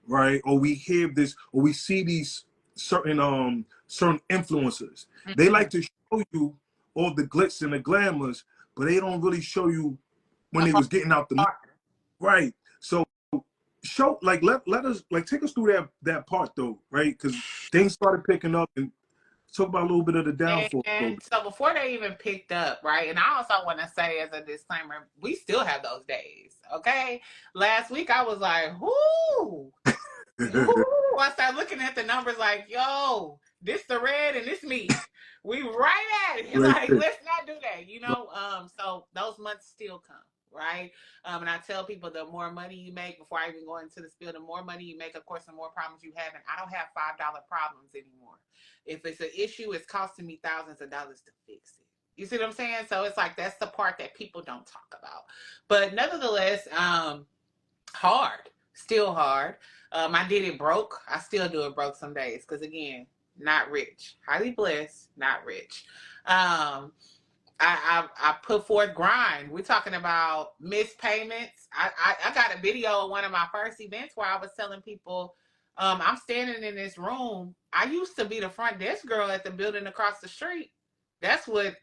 right? Or we hear this, or we see these certain influencers. They like to show you all the glitz and the glamours, but they don't really show you when they was getting out the right. So show, like, let us, like, take us through that part though, right? Because things started picking up, and talk about a little bit of the downfall. And so before they even picked up, right? And I also want to say as a disclaimer, we still have those days, okay? Last week I was like, whoo. I started looking at the numbers like, yo, this the red and this me. We right at it. Like, let's not do that, you know? So those months still come, right? And I tell people the more money you make, before I even go into the spiel, the more money you make, of course, the more problems you have. And I don't have $5 problems anymore. If it's an issue, it's costing me thousands of dollars to fix it. You see what I'm saying? So it's like, that's the part that people don't talk about. But nevertheless, hard, still hard. I did it broke. I still do it broke some days. Because again, not rich, highly blessed, not rich. I put forth grind. We're talking about missed payments. I got a video of one of my first events where I was telling people I'm standing in this room. I used to be the front desk girl at the building across the street. That's what,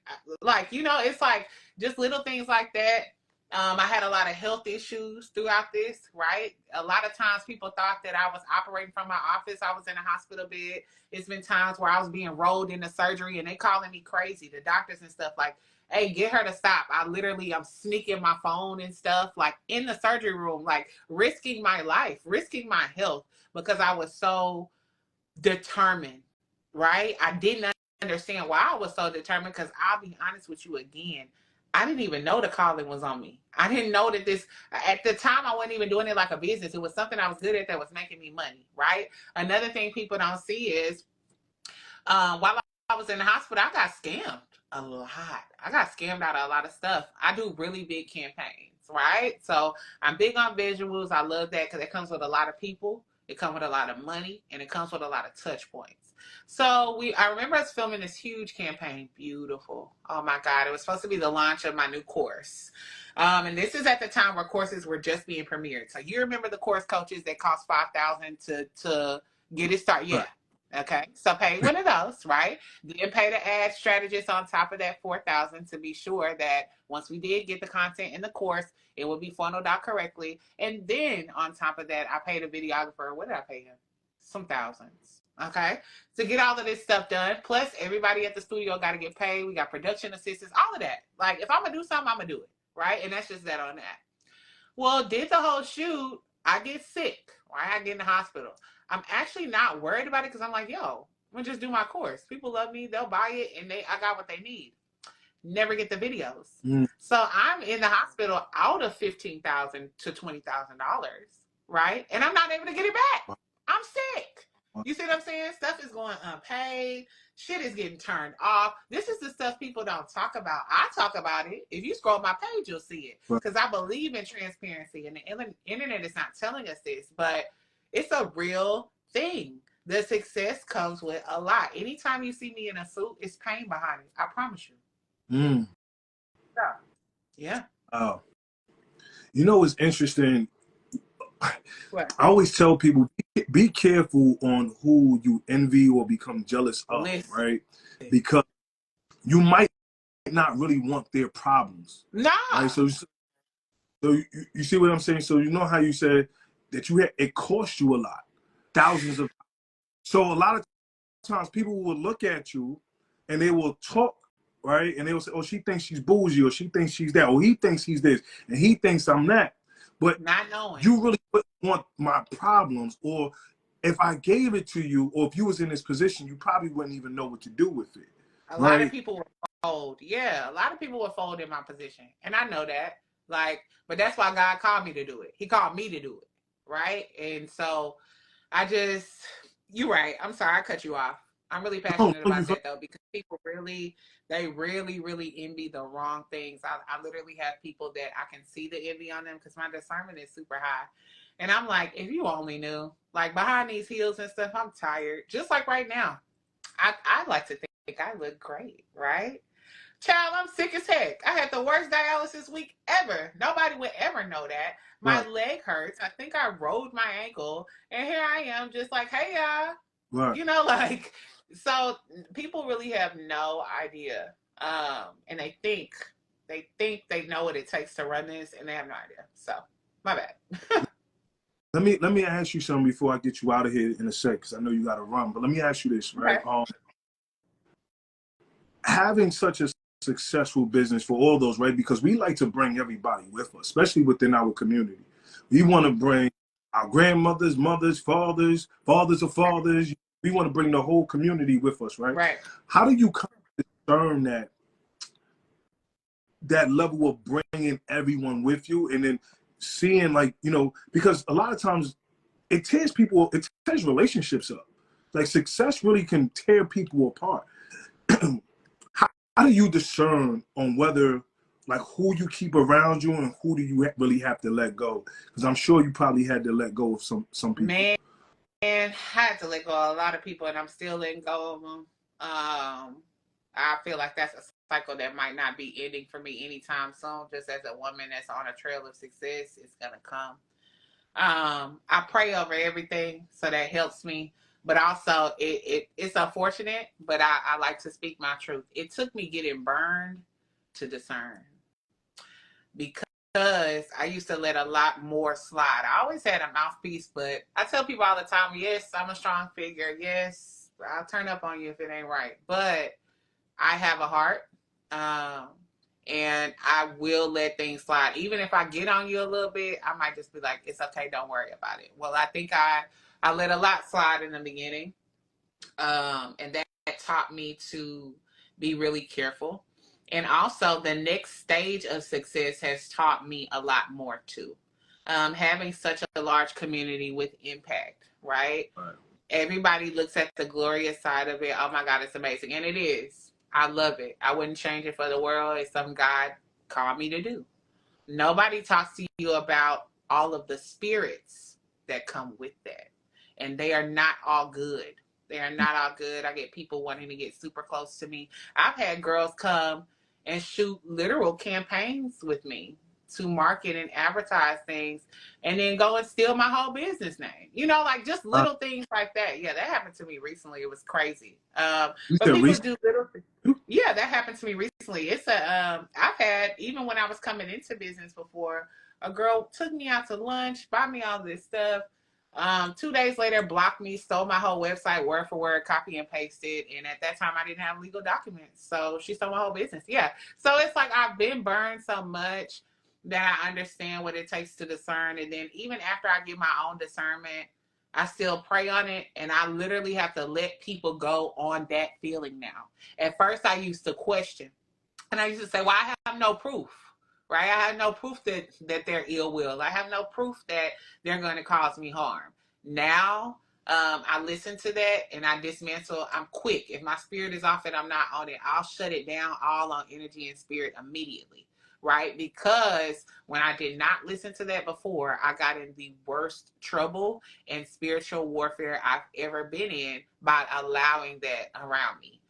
like, it's like just little things like that. I had a lot of health issues throughout this, right? A lot of times people thought that I was operating from my office. I was in a hospital bed. It's been times where I was being rolled into surgery and they calling me crazy, the doctors and stuff, like, hey, get her to stop. I'm sneaking my phone and stuff, like in the surgery room, like risking my life, risking my health because I was so determined, right? I didn't understand why I was so determined because I'll be honest with you again. I didn't even know the calling was on me. I didn't know that at the time, I wasn't even doing it like a business. It was something I was good at that was making me money, right? Another thing people don't see is while I was in the hospital, I got scammed a lot. I got scammed out of a lot of stuff. I do really big campaigns, right? So I'm big on visuals. I love that because it comes with a lot of people. It comes with a lot of money, and it comes with a lot of touch points. So I remember us filming this huge campaign. Beautiful. Oh my God. It was supposed to be the launch of my new course. And this is at the time where courses were just being premiered. So you remember the course coaches that cost $5,000 to get it started? Yeah. Right. Okay, so pay one of those, right? Then pay the ad strategist on top of that 4,000 to be sure that once we did get the content in the course, it would be funneled out correctly. And then on top of that, I paid a videographer. What did I pay him? Some thousands. Okay, to get all of this stuff done. Plus, everybody at the studio got to get paid. We got production assistants, all of that. Like, if I'm gonna do something, I'm gonna do it, right? And that's just that on that. Well, did the whole shoot. I get sick, right? I get in the hospital. I'm actually not worried about it because I'm like, yo, I'm gonna just do my course. People love me, they'll buy it, and I got what they need. Never get the videos. Mm. So I'm in the hospital out of $15,000 to $20,000, right? And I'm not able to get it back. I'm sick. You see what I'm saying? Stuff is going unpaid. Shit is getting turned off. This is the stuff people don't talk about. I talk about it. If you scroll my page, you'll see it. Because I believe in transparency. And the internet is not telling us this, but it's a real thing. The success comes with a lot. Anytime you see me in a suit, it's pain behind it. I promise you. Mm. Yeah. Oh. You know what's interesting? What? I always tell people, be careful on who you envy or become jealous of, Listen. right? Because you might not really want their problems. Nah. Right? So you see what I'm saying? So you know how you said that it cost you a lot, thousands of. So a lot of times people will look at you and they will talk, right? And they will say, oh, she thinks she's bougie, or she thinks she's that, or he thinks he's this, and he thinks I'm that. But not knowing. You really wouldn't want my problems, or if I gave it to you, or if you was in this position, you probably wouldn't even know what to do with it. A right? lot of people would fold. Yeah, a lot of people would fold in my position. And I know that. Like, but that's why God called me to do it. He called me to do it. Right. And so you're right. I'm sorry I cut you off. I'm really passionate about that though, because people they really envy the wrong things. I literally have people that I can see the envy on them because my discernment is super high. And I'm like, if you only knew, like behind these heels and stuff, I'm tired. Just like right now. I like to think I look great, right? Child, I'm sick as heck. I had the worst dialysis week ever. Nobody would ever know that. My leg hurts. I think I rolled my ankle. And here I am just like, hey, y'all. Like, so people really have no idea. And they think they know what it takes to run this, and they have no idea. So, my bad. Let me ask you something before I get you out of here in a sec, because I know you got to run. But let me ask you this, right? Okay. Having such a successful business for all those, right? Because we like to bring everybody with us, especially within our community. We want to bring our grandmothers, mothers, fathers of fathers. We want to bring the whole community with us, right? Right. How do you discern that level of bringing everyone with you, and then seeing, like, because a lot of times it tears relationships up. Like, success really can tear people apart. How do you discern on whether, like, who you keep around you and who do you really have to let go? Because I'm sure you probably had to let go of some people. Man, I had to let go of a lot of people, and I'm still letting go of them. I feel like that's a cycle that might not be ending for me anytime soon. Just as a woman that's on a trail of success, it's gonna come. I pray over everything, so that helps me. But also, it's unfortunate, but I like to speak my truth. It took me getting burned to discern, because I used to let a lot more slide. I always had a mouthpiece, but I tell people all the time, yes, I'm a strong figure. Yes, I'll turn up on you if it ain't right. But I have a heart, um, and I will let things slide. Even if I get on you a little bit, I might just be like, it's okay, don't worry about it. Well, I think I let a lot slide in the beginning, and that taught me to be really careful. And also, the next stage of success has taught me a lot more too. Having such a large community with impact, right? Right. Everybody looks at the glorious side of it. Oh my God, it's amazing. And it is. I love it. I wouldn't change it for the world. It's something God called me to do. Nobody talks to you about all of the spirits that come with that. And they are not all good. They are not all good. I get people wanting to get super close to me. I've had girls come and shoot literal campaigns with me to market and advertise things, and then go and steal my whole business name. You know, like just little things like that. Yeah, that happened to me recently. It was crazy. You But said people recent? do little things. Yeah, that happened to me recently. It's I've had, even when I was coming into business before, a girl took me out to lunch, bought me all this stuff. 2 days later, blocked me, stole my whole website word for word, copy and pasted. And at that time, I didn't have legal documents, so she stole my whole business. Yeah, so it's like I've been burned so much that I understand what it takes to discern. And then even after I get my own discernment, I still pray on it, and I literally have to let people go on that feeling now. At first, I used to question, and I used to say, well, I have no proof, right? I have no proof that they're ill will. I have no proof that they're going to cause me harm. Now, I listen to that and I dismantle. I'm quick. If my spirit is off it, I'm not on it. I'll shut it down all on energy and spirit immediately, right? Because when I did not listen to that before, I got in the worst trouble and spiritual warfare I've ever been in by allowing that around me.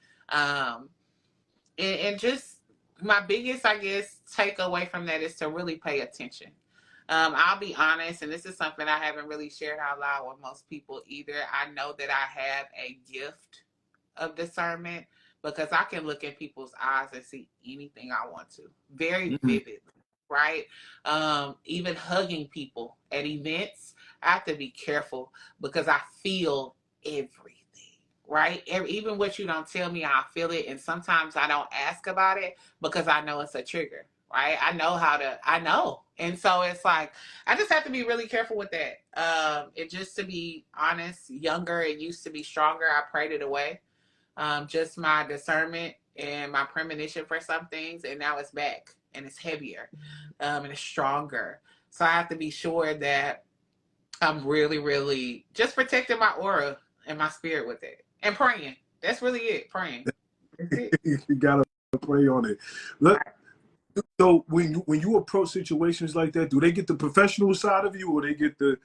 And just my biggest, I guess, takeaway from that is to really pay attention. I'll be honest, and this is something I haven't really shared out loud with most people either. I know that I have a gift of discernment, because I can look in people's eyes and see anything I want to, very Mm-hmm. vividly, right? Even hugging people at events, I have to be careful because I feel everything, right? Even what you don't tell me, I feel it. And sometimes I don't ask about it because I know it's a trigger, right? I know. And so it's like, I just have to be really careful with that. And just to be honest, younger, it used to be stronger. I prayed it away. Just my discernment and my premonition for some things. And now it's back and it's heavier, and it's stronger. So I have to be sure that I'm really, really just protecting my aura and my spirit with it, and praying. That's really it. Praying. That's it. You gotta pray on it. Look, Right. so when you approach situations like that, do they get the professional side of you, or they get the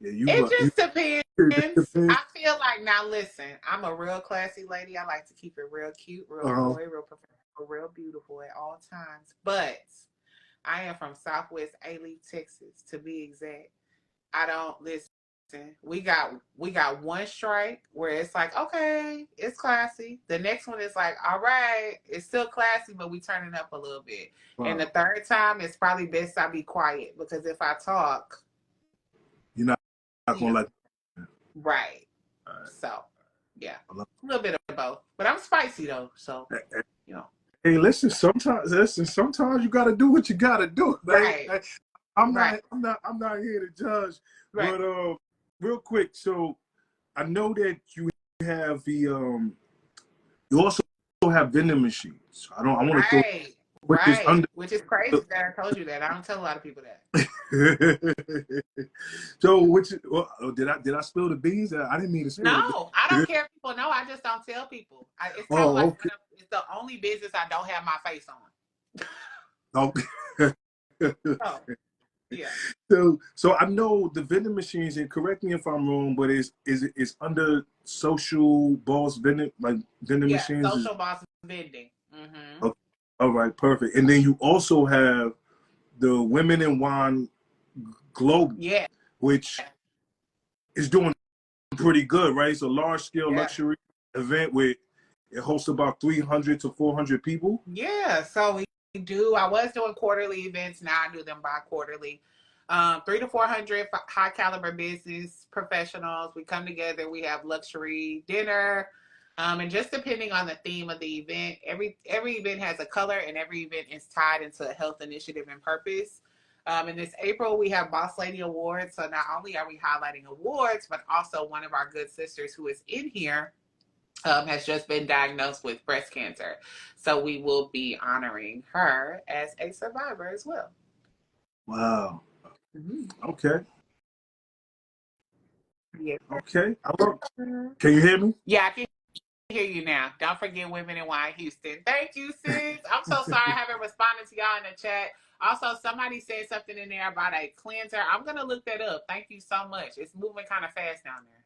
It you just depends. depends? I feel like, now listen, I'm a real classy lady. I like to keep it real cute, real Uh-huh. coy, real professional, real beautiful at all times. But I am from Southwest A-Leaf, Texas, to be exact. I don't listen. We got one strike where it's like, okay, it's classy. The next one is like, all right, it's still classy, but we turn it up a little bit. And the Wow. third time, it's probably best I be quiet, because if I talk, You're not you know, gonna let. right. All right. So, yeah, I love a little bit of both. But I'm spicy though, so it. you know. Hey, sometimes you gotta do what you gotta do. Right, I'm right, not here to judge, right, but real quick. So I know that you have you also have vending machines. I want to throw right, with this right. under. Which is crazy that I told you that. I don't tell a lot of people that. So did I spill the beans? I didn't mean to spill the No, I don't beans. care if people know. I just don't tell people. It's kind of Oh, like okay. it's the only business I don't have my face on. Okay. Oh, yeah. So I know the vending machines, and correct me if I'm wrong, but it's under social boss vending Yeah, machines is social boss vending. Mm-hmm. okay. All right, perfect. And then you also have the Women in Wine Global. Yeah. which is doing pretty good, right? It's a large-scale luxury event with it hosts about 300 to 400 people. Yeah, so we do. I was doing quarterly events. Now I do them bi-quarterly. 300 to 400 high caliber business professionals. We come together. We have luxury dinner, and just depending on the theme of the event, every event has a color, and every event is tied into a health initiative and purpose. In this April, we have Boss Lady Awards. So not only are we highlighting awards, but also one of our good sisters who is in here has just been diagnosed with breast cancer. So we will be honoring her as a survivor as well. Wow. Okay. Yeah. Okay. Can you hear me? Yeah, I can hear you now. Don't forget Women in Wine Houston. Thank you, sis. I'm so sorry I haven't responded to y'all in the chat. Also, somebody said something in there about a cleanser. I'm going to look that up. Thank you so much. It's moving kind of fast down there.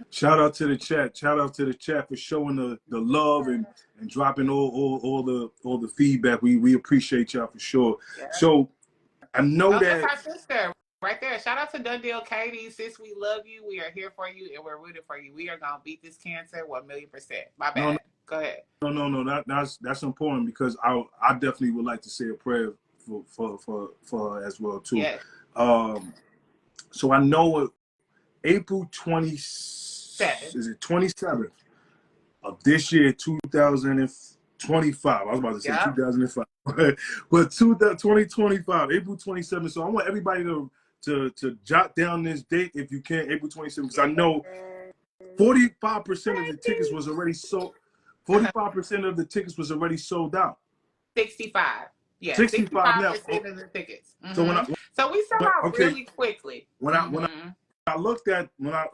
Shout out to the chat. Shout out to the chat for showing the love and dropping all the feedback. We appreciate y'all for sure. Yeah. So I know that that's our sister right there. Shout out to Dundee Katie. Sis, we love you. We are here for you and we're rooting for you. We are gonna beat this cancer 1,000,000%. My bad. No, go ahead. No. That's important because I definitely would like to say a prayer for her as well too. Yes. So I know April 27th. Is it 27th of this year, 2025? I was about to say 2005, but 2025, April 27th. So I want everybody to jot down this date if you can, April 27th, because I know 45% of the tickets was already sold. 45% of the tickets was already sold out. 65. Yeah, 65% now. Of the tickets. So so we sold out really quickly. When I looked at when I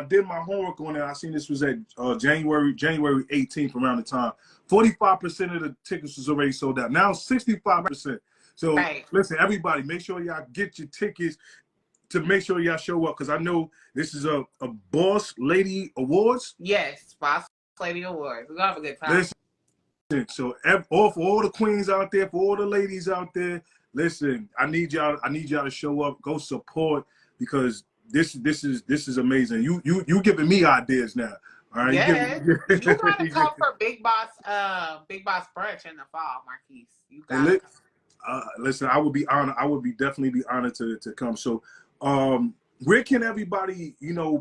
did my homework on it, I seen this was at January 18th around the time. 45% of the tickets was already sold out. Now 65%. So listen, everybody, make sure y'all get your tickets to make sure y'all show up because I know this is a Boss Lady Awards. Yes, Boss Lady Awards. We're gonna have a good time. Listen, so for all the queens out there, for all the ladies out there, listen, I need y'all to show up, go support because this is amazing. You giving me ideas now. All right. Yes. You gotta come for Big Boss brunch in the fall, Marquise. You gotta come. Listen, I would be honored. I would definitely be honored to come. So where can everybody,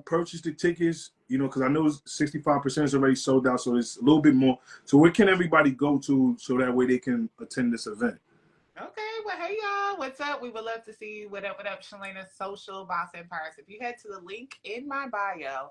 purchase the tickets? Because I know 65% is already sold out, so it's a little bit more. So where can everybody go to so that way they can attend this event? Okay, well, hey y'all, what's up? We would love to see you. What up, Shalainna's social boss empires. If you head to the link in my bio,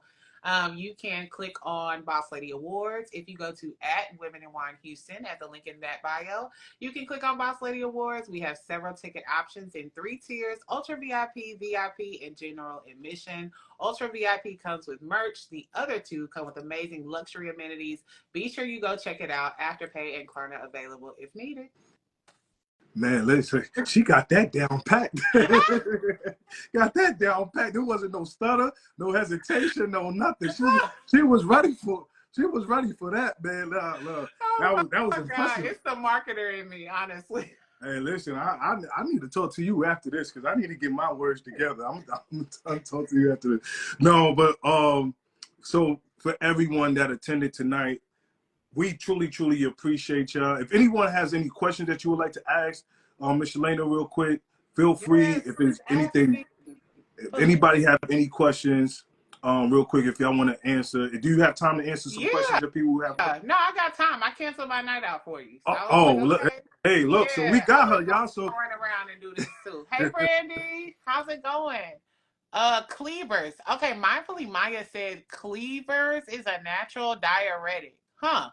you can click on Boss Lady Awards. If you go to @Women-in-Wine-Houston at the link in that bio, you can click on Boss Lady Awards. We have several ticket options in 3 tiers: Ultra VIP, VIP, and General Admission. Ultra VIP comes with merch. The other 2 come with amazing luxury amenities. Be sure you go check it out. Afterpay and Klarna available if needed. Man, listen, she got that down packed. Got that down packed. There wasn't no stutter, no hesitation, no nothing. She was ready for that, man. That was impressive. It's the marketer in me, honestly. Hey, listen, I need to talk to you after this because I need to get my words together. I'm talk to you after this. No, but so for everyone that attended tonight, we truly appreciate y'all. If anyone has any questions that you would like to ask, Ms. Shalainna, real quick, feel free. If there's anything, if anybody have any questions, real quick, if y'all want to answer. Do you have time to answer some questions that people have? No, I got time. I canceled my night out for you. So look, hey, look, so we got her, y'all. So run around and do this too. Hey, Brandy, how's it going? Cleavers. Okay, Mindfully Maya said cleavers is a natural diuretic. Huh.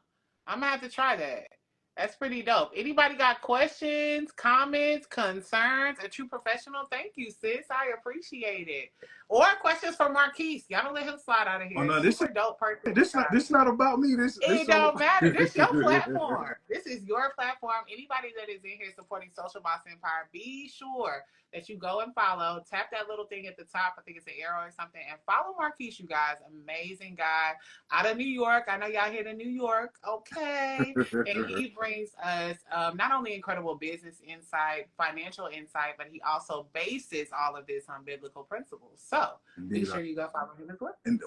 I'm gonna have to try that. That's pretty dope. Anybody got questions, comments, concerns? A true professional? Thank you, sis. I appreciate it. Or questions for Marquise. Y'all don't let him slide out of here. Oh, no, this is dope person. This not about me. It don't matter. This your platform. This is your platform. Anybody that is in here supporting Social Boss Empire, be sure that you go and follow. Tap that little thing at the top. I think it's an arrow or something. And follow Marquise, you guys. Amazing guy. Out of New York. I know y'all here in New York. Okay. And he brings brings us not only incredible business insight, financial insight, but he also bases all of this on biblical principles. So be sure you go follow him as well. And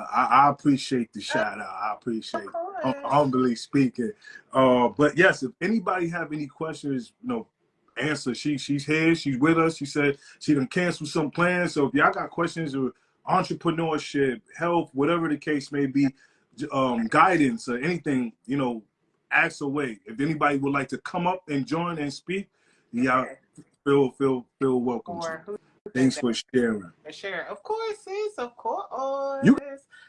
I appreciate the shout out. I appreciate it. Humbly speaking. But yes, if anybody have any questions, answer. She's here. She's with us. She said she done canceled some plans. So if y'all got questions or entrepreneurship, health, whatever the case may be, guidance or anything, ask away. If anybody would like to come up and join and speak, y'all feel welcome. Thanks for sharing. Of course, sis. Of course.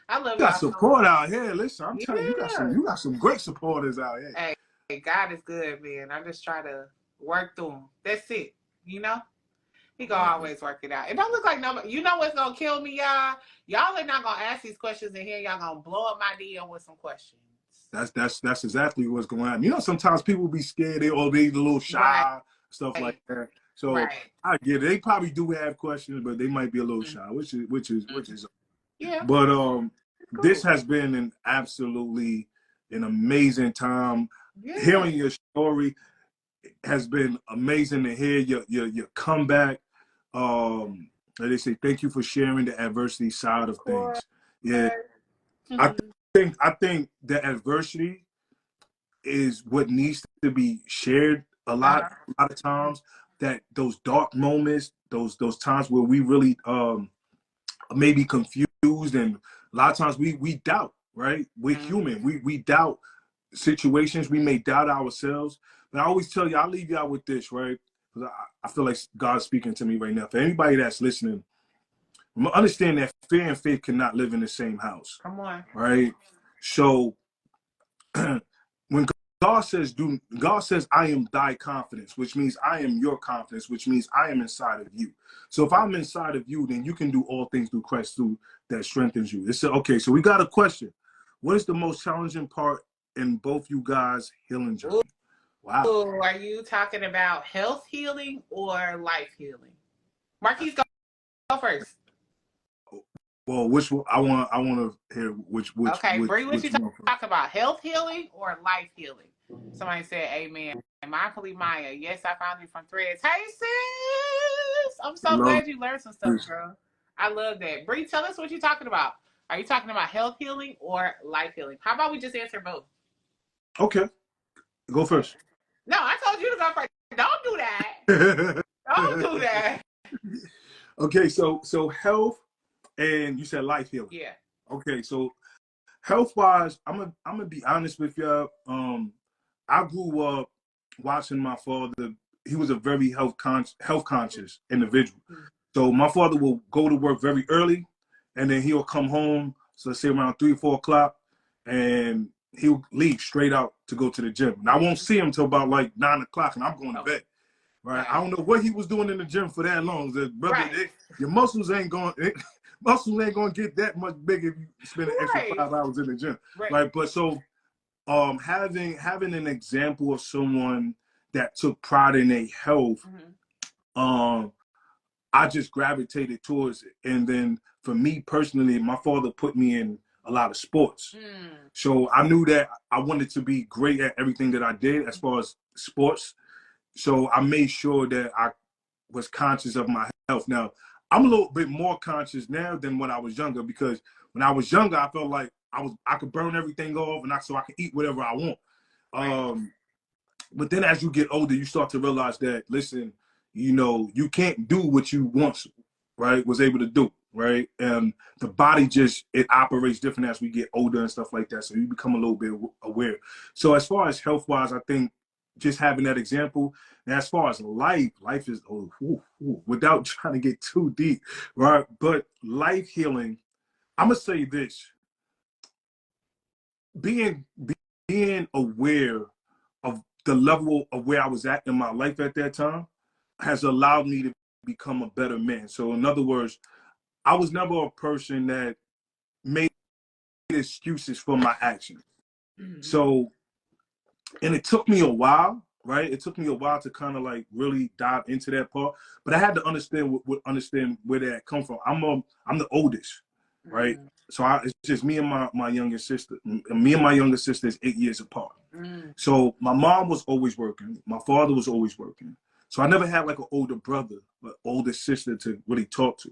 I love you got support out here. Listen, I'm telling you, you got some great supporters out here. Hey, God is good, man. I'm just trying to work through them. That's it. He gonna always work it out. It don't look like nobody. You know what's gonna kill me, y'all? Y'all are not gonna ask these questions in here. Y'all gonna blow up my DM with some questions. That's exactly what's going on. Sometimes people be scared. They a little shy, stuff like that. So I get it. They probably do have questions, but they might be a little shy, which is. Yeah. But cool. This has been an amazing time. Yeah. Hearing your story has been amazing to hear your comeback. They say thank you for sharing the adversity side of things. Yeah. Mm-hmm. I think the adversity is what needs to be shared a lot of times. That those dark moments, those times where we really maybe confused, and a lot of times we doubt, right? We're human. We doubt situations. We may doubt ourselves. But I always tell you, I'll leave y'all with this, right? Because I feel like God's speaking to me right now. For anybody that's listening, understand that fear and faith cannot live in the same house. Come on. Right? So when God says, I am thy confidence, which means I am your confidence, which means I am inside of you. So if I'm inside of you, then you can do all things through Christ that strengthens you. It's okay. So we got a question. What is the most challenging part in both you guys' healing journey? Wow. Ooh, are you talking about health healing or life healing? Marquise, go first. Well, which one? I want to hear which. Okay, Bree, what you talk about? Health healing or life healing? Somebody said, "Amen." Mindfully Maya. Yes, I found you from Threads. Hey, sis. I'm so glad you learned some stuff, girl. I love that. Bree, tell us what you're talking about. Are you talking about health healing or life healing? How about we just answer both? Okay, go first. No, I told you to go first. Don't do that. Don't do that. Okay, so health. And you said life healing. Yeah. Okay, so health-wise, I'm gonna be honest with y'all. I grew up watching my father. He was a very health conscious individual. Mm-hmm. So my father will go to work very early, and then he'll come home. So let's say around 3 or 4 o'clock, and he'll leave straight out to go to the gym. And I won't see him till about like 9 o'clock, and I'm going to bed. Right? I don't know what he was doing in the gym for that long. Brother, your muscles ain't going. Muscles ain't gonna get that much bigger if you spend an extra 5 hours in the gym. Right. But so having an example of someone that took pride in their health, I just gravitated towards it. And then for me personally, my father put me in a lot of sports. So I knew that I wanted to be great at everything that I did as far as sports. So I made sure that I was conscious of my health. Now, I'm a little bit more conscious now than when I was younger, because when I was younger, I felt like I could burn everything off and so I can eat whatever I want. But then as you get older, you start to realize that, listen, you can't do what you once, was able to do, right? And the body it operates different as we get older and stuff like that. So you become a little bit aware. So as far as health-wise, I think just having that example. And as far as life is, without trying to get too deep, right? But life healing, I'm going to say this. Being aware of the level of where I was at in my life at that time has allowed me to become a better man. So in other words, I was never a person that made excuses for my actions. So, and it took me a while, right? It took me a while to kind of like really dive into that part, but I had to understand where that come from. I'm the oldest, right? So it's just me and my younger sister. Me and my younger sister is 8 years apart. Mm. So my mom was always working. My father was always working. So I never had like an older brother, an older sister to really talk to,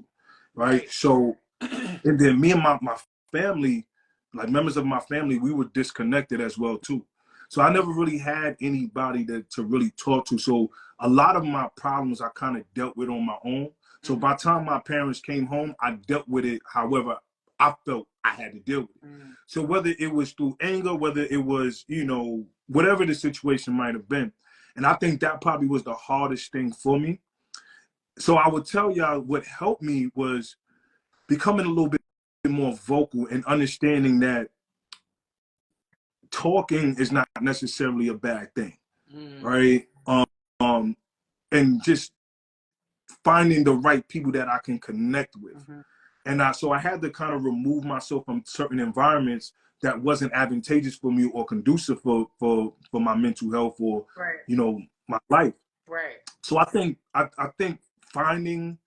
right? Right. So, and then me and my family, like members of my family, we were disconnected as well too. So I never really had anybody to really talk to. So a lot of my problems I kind of dealt with on my own. So by the time my parents came home, I dealt with it however I felt I had to deal with it. Mm. So whether it was through anger, whether it was, you know, whatever the situation might have been. And I think that probably was the hardest thing for me. So I would tell y'all what helped me was becoming a little bit more vocal and understanding that talking is not necessarily a bad thing, Mm. right? And just finding the right people that I can connect with. Mm-hmm. And so I had to kind of remove myself from certain environments that wasn't advantageous for me or conducive for my mental health or, Right. you know, my life. Right. So I think finding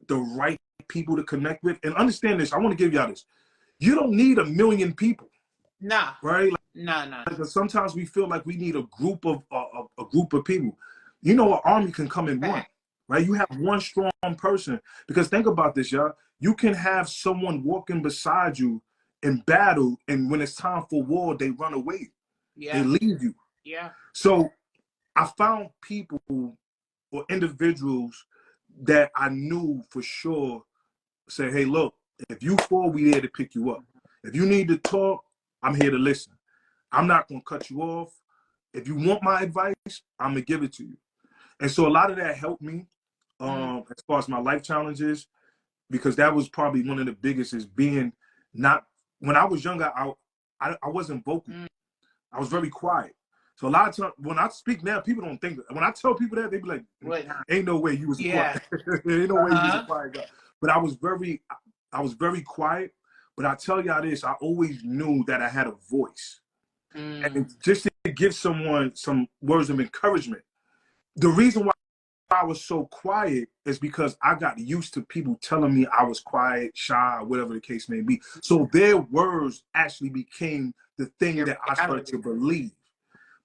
the right people to connect with, and understand this, I want to give y'all this. You don't need a million people, No. right? No. Like sometimes we feel like we need a group of people. You know, an army can come in one, Fact. right? You have one strong person. Because think about this, y'all. You can have someone walking beside you in battle, and when it's time for war, they run away. They Yeah. leave you. Yeah. So I found people or individuals that I knew for sure say, hey, look, if you fall, we there to pick you up. If you need to talk, I'm here to listen. I'm not going to cut you off. If you want my advice, I'm going to give it to you. And so a lot of that helped me as far as my life challenges, because that was probably one of the biggest is being not, when I was younger, I wasn't vocal. I was very quiet. So a lot of times when I speak now, people don't think that. When I tell people that, they be like, What? ain't no way you was a Yeah. quiet. Ain't no way you was a Uh-huh. quiet guy. But I was very quiet. But I tell y'all this, I always knew that I had a voice. And just to give someone some words of encouragement, the reason why I was so quiet is because I got used to people telling me I was quiet, shy, whatever the case may be. So their words actually became the thing Your that I started reality. to believe.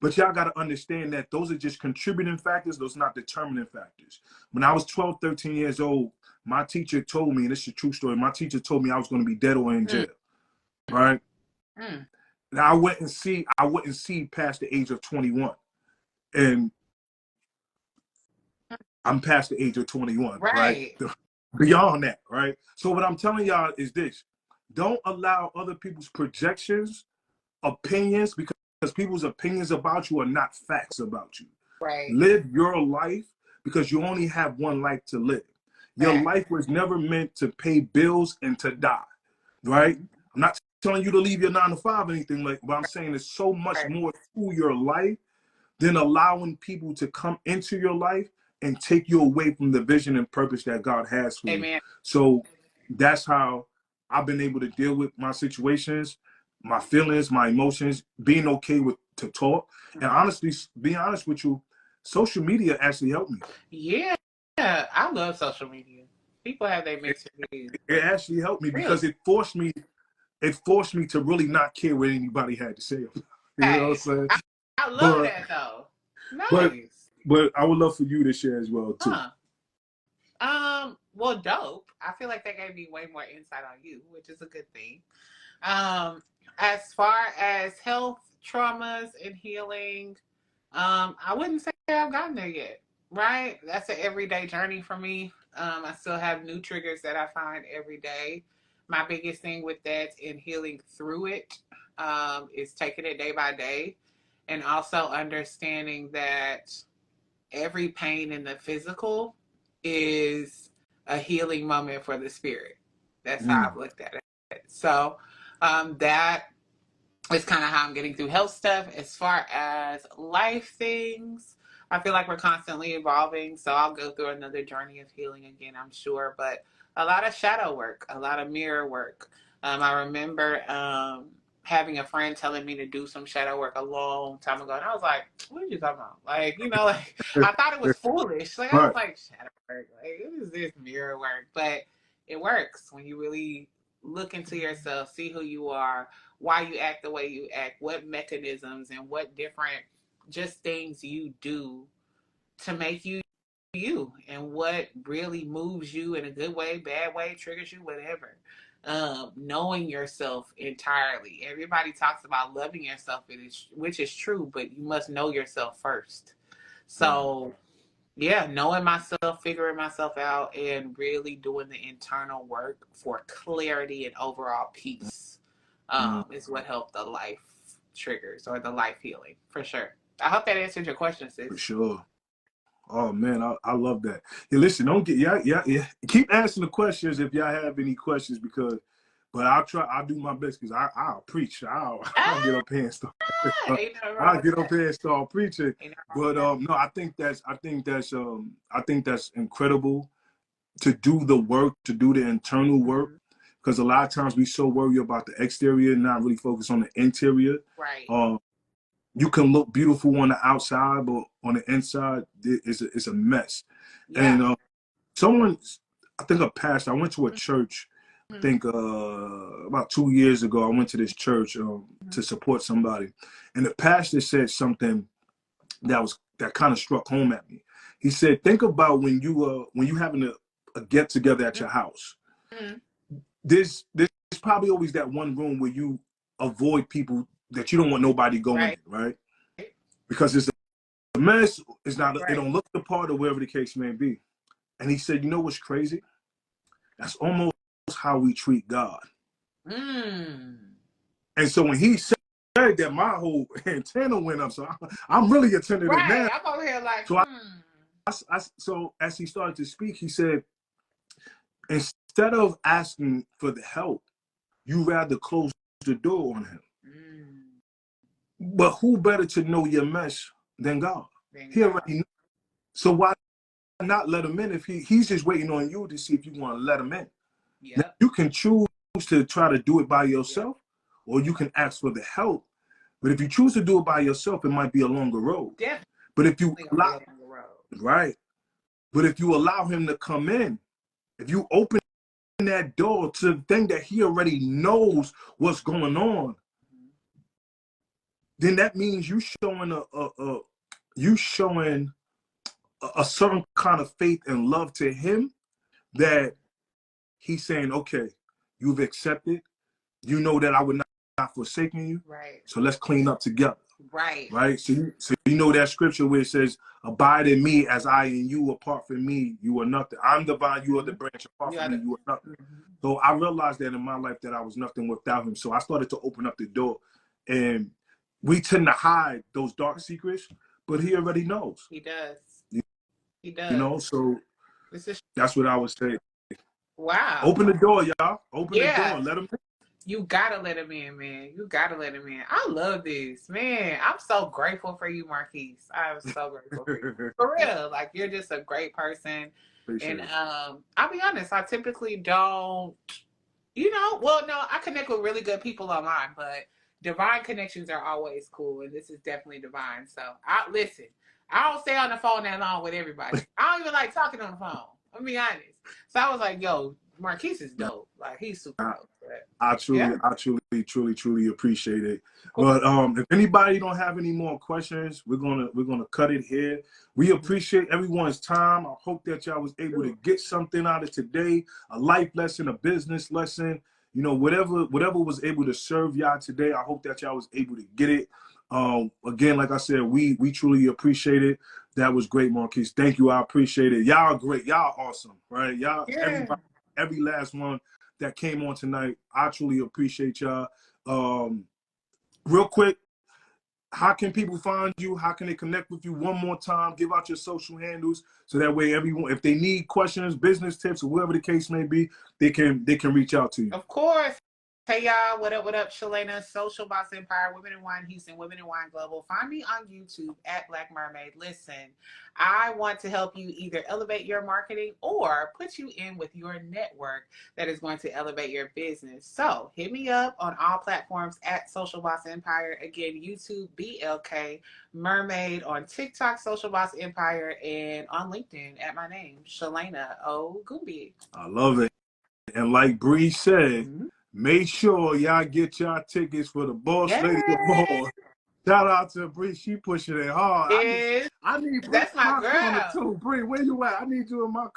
But y'all got to understand that those are just contributing factors. Those are not determining factors. When I was 12, 13 years old, my teacher told me, and this is a true story, my teacher told me I was going to be dead or in jail, right? Mm. Now I wouldn't see past the age of 21. And I'm past the age of 21, right? Right. Beyond that, right? So what I'm telling y'all is this. Don't allow other people's projections, opinions, because people's opinions about you are not facts about you. Right. Live your life because you only have one life to live. Your Fact. life was never meant to pay bills and to die, right? I'm not telling you to leave your 9 to 5 or anything like, but I'm saying there's so much Right. more to your life than allowing people to come into your life and take you away from the vision and purpose that God has for you. Amen. So that's how I've been able to deal with my situations, my feelings, my emotions, being okay with to talk. And honestly, being honest with you, social media actually helped me. Yeah. I love social media. People have their mixed reviews, It but actually helped me really, because it forced me to really not care what anybody had to say. You know what I'm hey, saying? I love But that though. but Nice. but I would love for you to share as well too. Huh. Well, dope. I feel like that gave me way more insight on you, which is a good thing. Um, as far as health traumas and healing, I wouldn't say I've gotten there yet. Right? That's an everyday journey for me. I still have new triggers that I find every day. My biggest thing with that in healing through it is taking it day by day and also understanding that every pain in the physical is a healing moment for the spirit. That's how I've looked at it. So that is kind of how I'm getting through health stuff. As far as life things, I feel like we're constantly evolving. So I'll go through another journey of healing again, I'm sure. But a lot of shadow work, a lot of mirror work. I remember having a friend telling me to do some shadow work a long time ago. And I was like, what are you talking about? Like, like I thought it was foolish. Like, I was Right. like, shadow work. Like, what is this mirror work? But it works when you really look into yourself, see who you are, why you act the way you act, what mechanisms and what different just things you do to make you you, and what really moves you in a good way, bad way, triggers you, whatever. Knowing yourself entirely. Everybody talks about loving yourself, which is true, but you must know yourself first. So, yeah, knowing myself, figuring myself out, and really doing the internal work for clarity and overall peace is what helped the life triggers or the life healing, for sure. I hope that answered your question, For sis. sure. Oh man, I love that. Yeah, listen, don't get yeah. Keep asking the questions if y'all have any questions, because but I'll do my best, because I'll preach. I'll get Ah, up here and start ain't nothing wrong I'll with get up that. here and start preaching. Ain't nothing wrong with But that. no, I think that's incredible, to do the work, to do the internal work, Mm-hmm. because a lot of times we so worry about the exterior and not really focus on the interior. Right. Um, you can look beautiful on the outside, but on the inside, it's a mess. Yeah. And someone, I think a pastor, I went to a church, I Mm-hmm. think about 2 years ago, I went to this church Mm-hmm. to support somebody. And the pastor said something that kind of struck home at me. He said, think about when you having a get together at your house. Mm-hmm. There's probably always that one room where you avoid people that you don't want nobody going Right. in, right? Because it's a mess, it Right. don't look the part, or whatever the case may be. And he said, you know what's crazy? That's almost how we treat God. Mm. And so when he said that, my whole antenna went up. So I'm really attending it Right. now. I'm over here like, So so as he started to speak, he said, instead of asking for the help, you rather close the door on him. Mm. But who better to know your mess than God? Thank He God. already knows. So why not let him in if he's just waiting on you to see if you want to let him in? Now, Yep. you can choose to try to do it by Yep. yourself, or you can ask for the help. But if you choose to do it by yourself, it might be a longer road. Definitely But if you gonna be allow, along the road. right, but if you allow him to come in, if you open that door to the thing that he already knows what's going on, Mm-hmm. then that means you showing a certain kind of faith and love to him, that he's saying, okay, you've accepted. You know that I would not forsaken you. Right. So let's clean up together. Right. Right. So you know that scripture where it says, abide in me as I in you, apart from me, you are nothing. I'm the vine, you are the Mm-hmm. branch, apart You from me, gotta. you are nothing. Mm-hmm. So I realized that in my life that I was nothing without him. So I started to open up the door. And we tend to hide those dark secrets, but he already knows. He does. You, He you know, does. so This is that's what I would say. wow. Open the door, y'all. Open the door Yeah. and let him in. You gotta let him in, man. You gotta let him in. I love this, man. I'm so grateful for you, Marquise. I'm so grateful for you. For real. Like, you're just a great person. And Appreciate it. I'll be honest, I typically don't, well, no, I connect with really good people online, but divine connections are always cool, and this is definitely divine. So I listen. I don't stay on the phone that long with everybody. I don't even like talking on the phone. I'm be honest. So I was like, yo, Marquise is dope. Like, he's super dope. But yeah, Truly appreciate it. cool. But if anybody don't have any more questions, we're gonna cut it here. We appreciate everyone's time. I hope that y'all was able to get something out of today, a life lesson, a business lesson. You know, whatever was able to serve y'all today. I hope that y'all was able to get it. Again, like I said, we truly appreciate it. That was great, Marquise. Thank you. I appreciate it. Y'all are great. Y'all are awesome, right? Y'all, Yeah. everybody, every last one that came on tonight. I truly appreciate y'all. Real quick, how can people find you? How can they connect with you? One more time, give out your social handles so that way everyone, if they need questions, business tips, or whatever the case may be, they can reach out to you. Of course. Hey y'all, what up, Shalainna, Social Boss Empire, Women in Wine Houston, Women in Wine Global. Find me on YouTube at Black Mermaid. Listen, I want to help you either elevate your marketing or put you in with your network that is going to elevate your business. So hit me up on all platforms at Social Boss Empire. Again, YouTube, BLK Mermaid, on TikTok, Social Boss Empire, and on LinkedIn at my name, Shalainna OGUNBIYI. I love it. And like Bree said, make sure y'all get y'all tickets for the Boss Lady of Ball. Shout out to Bree, she pushing it hard. I need Bree that's in my girl. corner too. Bree, where you at? I need you in my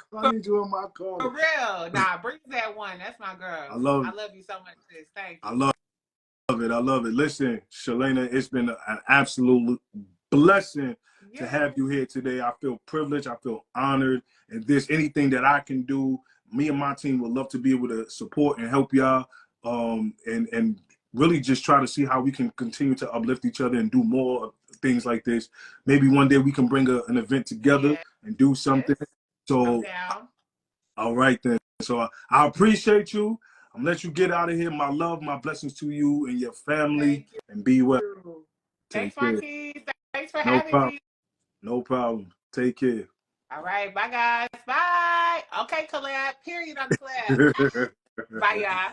corner. For real. Nah, Bree's that one. That's my girl. I love you so much, sis. Thank you. I love it. Listen, Shalainna, it's been an absolute blessing to have you here today. I feel privileged. I feel honored. If there's anything that I can do, me and my team would love to be able to support and help y'all. And really just try to see how we can continue to uplift each other and do more things like this. Maybe one day we can bring an event together and do something. So, all right then. So I appreciate you. I'm gonna let you get out of here. My love, my blessings to you and your family, and be well. Thanks, Marquis. Thanks for having me. No problem. Take care. All right. Bye, guys. Bye. Okay, collab. Period on the collab. Bye, y'all.